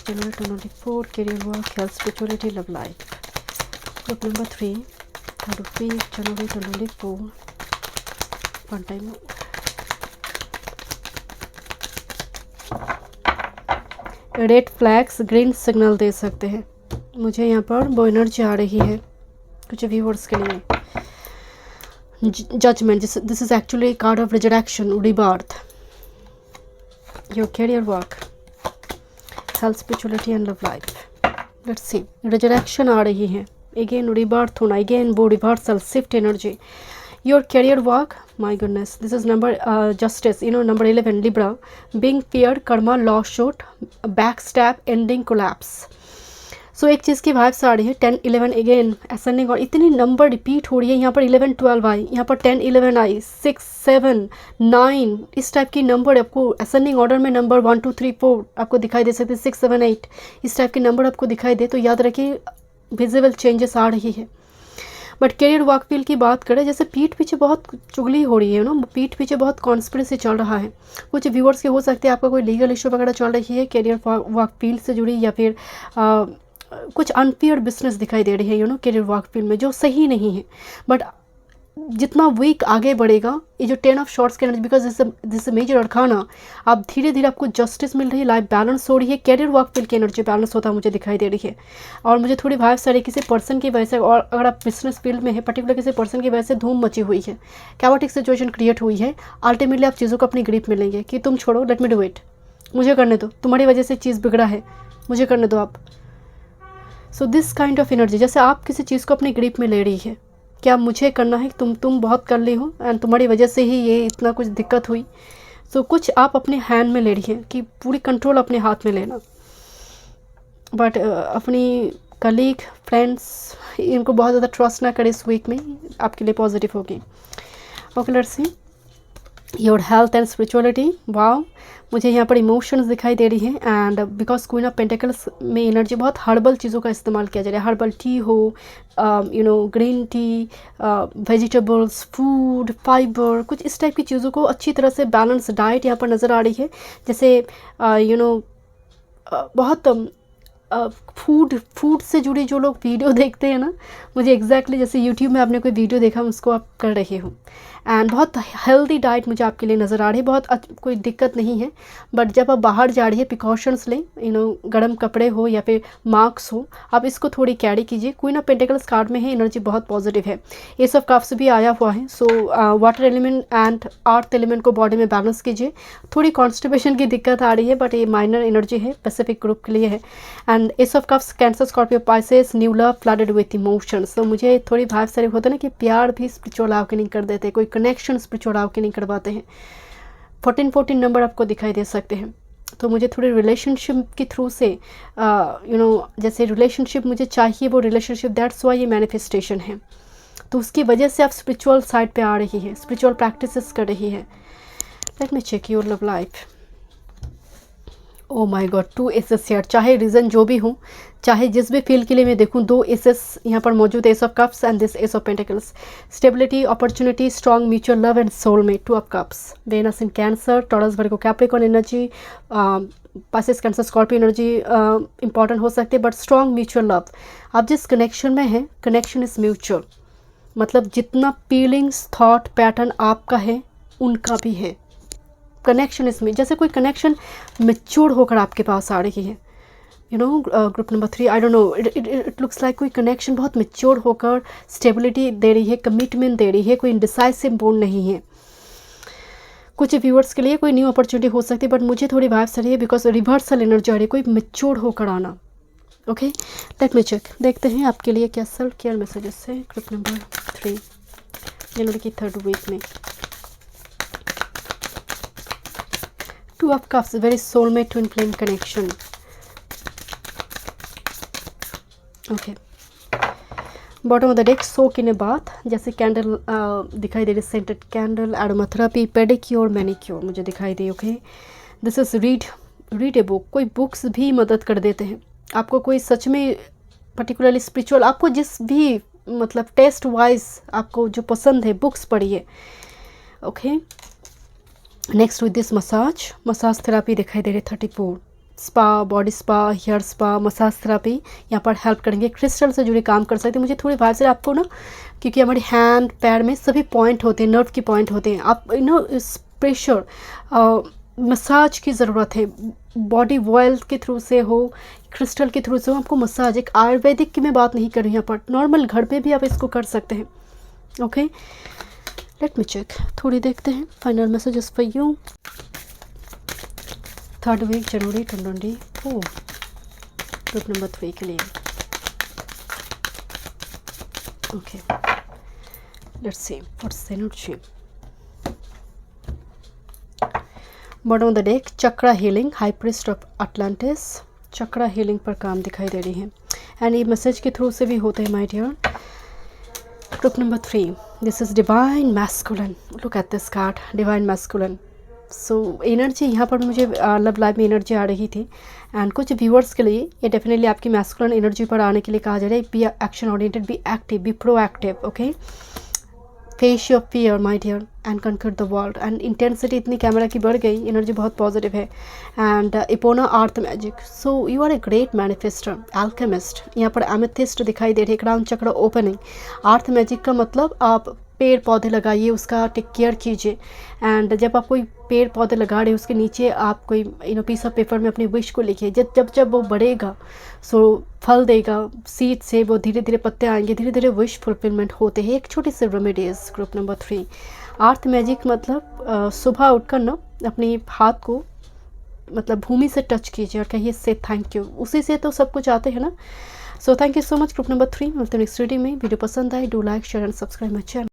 जनवरी 2024, career, work, health, spirituality, love life. Group number 3 3rd week January 2024, one time. Red flags green signal दे सकते हैं। मुझे यहाँ पर वो एनर्जी आ रही है कुछ व्यूअर्स के लिए। Judgment, this is actually card of resurrection, rebirth, your career, work, health, spirituality and love life. Let's see, resurrection आ रही है, अगेन रीबर्थ होना, अगेन वो reversal, shift energy. Your career, work, my goodness, this is number justice, number 11 Libra, being feared, karma, loss shoot, backstab, ending, collapse. So एक चीज़ की वाइब्स आ रही है 10 11 अगेन असेंडिंग, और इतनी नंबर रिपीट हो रही है। यहाँ पर 11 12 आई, यहाँ पर 10 11 आई, 6 7 9, इस टाइप की नंबर आपको असेंडिंग ऑर्डर में नंबर 1 2 3 4 आपको दिखाई दे सकते हैं, 6 7 8 इस टाइप की नंबर आपको दिखाई दे, तो याद रखिए विजिबल चेंजेस आ रही है। बट करियर वर्क फील्ड की बात करें, जैसे पीठ पीछे बहुत चुगली हो रही है पीठ पीछे बहुत कॉन्स्पिरेसी चल रहा है। कुछ व्यूअर्स के हो सकते हैं आपका कोई लीगल इशू वगैरह चल रही है करियर वर्क फील्ड से जुड़ी, या फिर कुछ अनफेयर बिजनेस दिखाई दे रही है करियर वर्क फील्ड में, जो सही नहीं है। बट जितना वीक आगे बढ़ेगा, ये जो 10 ऑफ शॉर्ट्स के एनर्जी, बिकॉज दिस मेजर अरखाना, आप धीरे धीरे आपको जस्टिस मिल रही है, लाइफ बैलेंस हो रही है, करियर वर्क फील्ड की एनर्जी बैलेंस होता मुझे दिखाई दे रही है। और मुझे थोड़ी वाइब्स सारी किसी पर्सन की वजह से, और अगर आप बिजनेस फील्ड में है पर्टिकुलर किसी पर्सन की वजह से धूम मची हुई है, कैओटिक सिचुएशन क्रिएट हुई है। अल्टीमेटली आप चीज़ों को अपनी ग्रिप में लेंगे कि तुम छोड़ो, लेट मी डू इट, मुझे करने दो, तुम्हारी वजह से चीज़ बिगड़ा है, मुझे करने दो आप। सो दिस काइंड ऑफ एनर्जी, जैसे आप किसी चीज़ को अपनी ग्रिप में ले रही है, क्या मुझे करना है, तुम बहुत कर ली हो एंड तुम्हारी वजह से ही ये इतना कुछ दिक्कत हुई। सो कुछ आप अपने हैंड में ले रही है कि पूरी कंट्रोल अपने हाथ में लेना। बट अपनी कलीग, फ्रेंड्स, इनको बहुत ज़्यादा ट्रस्ट ना करें इस वीक में, आपके लिए पॉजिटिव होगी। Okay, let's see your health and spirituality, wow, मुझे यहाँ पर इमोशंस दिखाई दे रही हैं। And because queen of pentacles में एनर्जी बहुत हर्बल चीज़ों का इस्तेमाल किया जा रहा है, हर्बल टी हो, green tea, vegetables, food, fiber, कुछ इस टाइप की चीज़ों को अच्छी तरह से बैलेंस डाइट यहाँ पर नज़र आ रही है। जैसे बहुत फूड से जुड़ी जो लोग वीडियो देखते हैं ना, मुझे एग्जैक्टली जैसे यूट्यूब में आपने कोई वीडियो देखा उसको आप कर रहे हो। एंड बहुत हेल्दी डाइट मुझे आपके लिए नज़र आ रही है, बहुत कोई दिक्कत नहीं है। बट जब आप बाहर जा रही है प्रिकॉशंस लें, गर्म कपड़े हो या फिर मास्क हो, आप इसको थोड़ी कैरी कीजिए। क्वीन ऑफ पेंटिकल्स कार्ड में है, एनर्जी बहुत पॉजिटिव है। एस ऑफ कप्स भी आया हुआ है। So water element and earth element को बॉडी में बैलेंस कीजिए। थोड़ी कॉन्स्टिपेशन की दिक्कत आ रही है बट ये माइनर एनर्जी है, पैसिफिक ग्रुप के लिए है। And S of cups, cancer, Scorpio, Pisces, new love, flooded with emotions. तो मुझे थोड़ी वाइब से होता है ना कि प्यार भी स्पिरिचुअल अवेकनिंग कर देते हैं, कोई कनेक्शन स्पिरिचुअल अवेकनिंग करवाते हैं। 14 नंबर आपको दिखाई दे सकते हैं। तो मुझे थोड़ी रिलेशनशिप के थ्रू से जैसे रिलेशनशिप मुझे चाहिए वो रिलेशनशिप, दैट्स वाई ये मैनिफेस्टेशन है। तो उसकी वजह से आप स्पिरिचुअल साइड पे आ रही है, स्पिरिचुअल प्रैक्टिसेस कर रही है। Let me check your love life. Oh my god, 2 aces यार। चाहे रीज़न जो भी हो, चाहे जिस भी फील्ड के लिए मैं देखूं, 2 एसेस यहाँ पर मौजूद है, ace of cups and this ace of pentacles. Stability, opportunity, strong mutual love and soulmate, 2 of cups. Venus in Cancer, Taurus, Virgo, Capricorn energy, Pisces, Cancer, Scorpio energy important हो सकती है, बट स्ट्रॉन्ग म्यूचुअल लव। आप जिस कनेक्शन में हैं, कनेक्शन इज़ म्यूचुअल, मतलब जितना फीलिंग्स, थॉट पैटर्न आपका है उनका भी है। कनेक्शन इसमें, जैसे कोई कनेक्शन मैच्योर होकर आपके पास आ रही है। Group number 3, I don't no, it looks like कोई कनेक्शन बहुत मैच्योर होकर स्टेबिलिटी दे रही है, कमिटमेंट दे रही है, कोई इंडिसाइसिव बोल नहीं है। कुछ व्यूअर्स के लिए कोई न्यू अपॉर्चुनिटी हो सकती है, बट मुझे थोड़ी वाइब्स आ रही है बिकॉज रिवर्सल एनर्जी आ रही है, कोई मैच्योर होकर आना। ओके, लेट मी चेक, देखते हैं आपके लिए क्या सेल्फ केयर मैसेजेस है ग्रुप नंबर 3 जनवरी की 3rd वीक में। 2 of cups, very soulmate twin flame connection. Okay. Bottom of the deck, soak in a bath, जैसे कैंडल दिखाई दे रही, scented candle, aromatherapy, pedicure, manicure मुझे दिखाई दे। Okay, this is read a book. कोई बुक्स भी मदद कर देते हैं आपको, कोई सच में पर्टिकुलरली स्पिरिचुअल, आपको जिस भी मतलब टेस्ट वाइज आपको जो पसंद है, बुक्स पढ़िए। Okay, next with this massage therapy दिखाई दे रही है 34। Spa, body spa, hair spa, massage therapy यहाँ पर हेल्प करेंगे। क्रिस्टल से जुड़े काम कर सकते हैं। मुझे थोड़ी बात से आपको ना, क्योंकि हमारे हैंड पैर में सभी पॉइंट होते हैं, नर्व की पॉइंट होते हैं, आप इस प्रेशर मसाज की ज़रूरत है। बॉडी ऑयल के थ्रू से हो, क्रिस्टल के थ्रू से हो, आपको मसाज, एक आयुर्वेदिक की मैं बात नहीं कर रही यहाँ पर, नॉर्मल घर पे भी आप इसको कर सकते हैं। ओके, लेट मी चेक, थोड़ी देखते हैं final messages for you 3rd week January 2024 group number 3 के लिए। Okay, let's see what's the energy. Bottom of the deck, chakra healing, high priest of Atlantis, chakra healing पर काम दिखाई दे रही है। एंड ये मैसेज के थ्रू से भी होते हैं my dear. Group number 3, this is divine masculine, look at this card, divine masculine. So energy यहाँ पर मुझे लव लाइफ में एनर्जी आ रही थी। एंड कुछ व्यूअर्स के लिए ये डेफिनेटली आपकी मैस्कुलिन एनर्जी पर आने के लिए कहा जा रहा है। Be action oriented, be active, be proactive. Okay, face your fear my dear and conquer the world. And intensity इतनी कैमरा की बढ़ गई, एनर्जी बहुत पॉजिटिव है। And Epona earth magic, so you are a great manifester, alchemist. यहाँ पर एमेथिस्ट दिखाई दे रही है, क्राउन चक्र ओपनिंग। अर्थ मैजिक का मतलब आप पेड़ पौधे लगाइए, उसका टेक केयर कीजिए। एंड जब आप कोई पेड़ पौधे लगा रहे हो, उसके नीचे आप कोई पीस ऑफ पेपर में अपनी विश को लिखिए। जब वो बढ़ेगा सो फल देगा, सीड से वो धीरे धीरे पत्ते आएंगे, धीरे धीरे विश फुलफिलमेंट होते हैं। एक छोटी सी रेमेडीज ग्रुप नंबर 3। अर्थ मैजिक मतलब सुबह उठकर ना अपने हाथ को मतलब भूमि से टच कीजिए और कहिए से थैंक यू, उसी से तो सब कुछ आते हैं ना। So thank you so much group number 3। मिलते हैं नेक्स्ट वीडियो में। वीडियो पसंद आए, do like, share and subscribe my channel.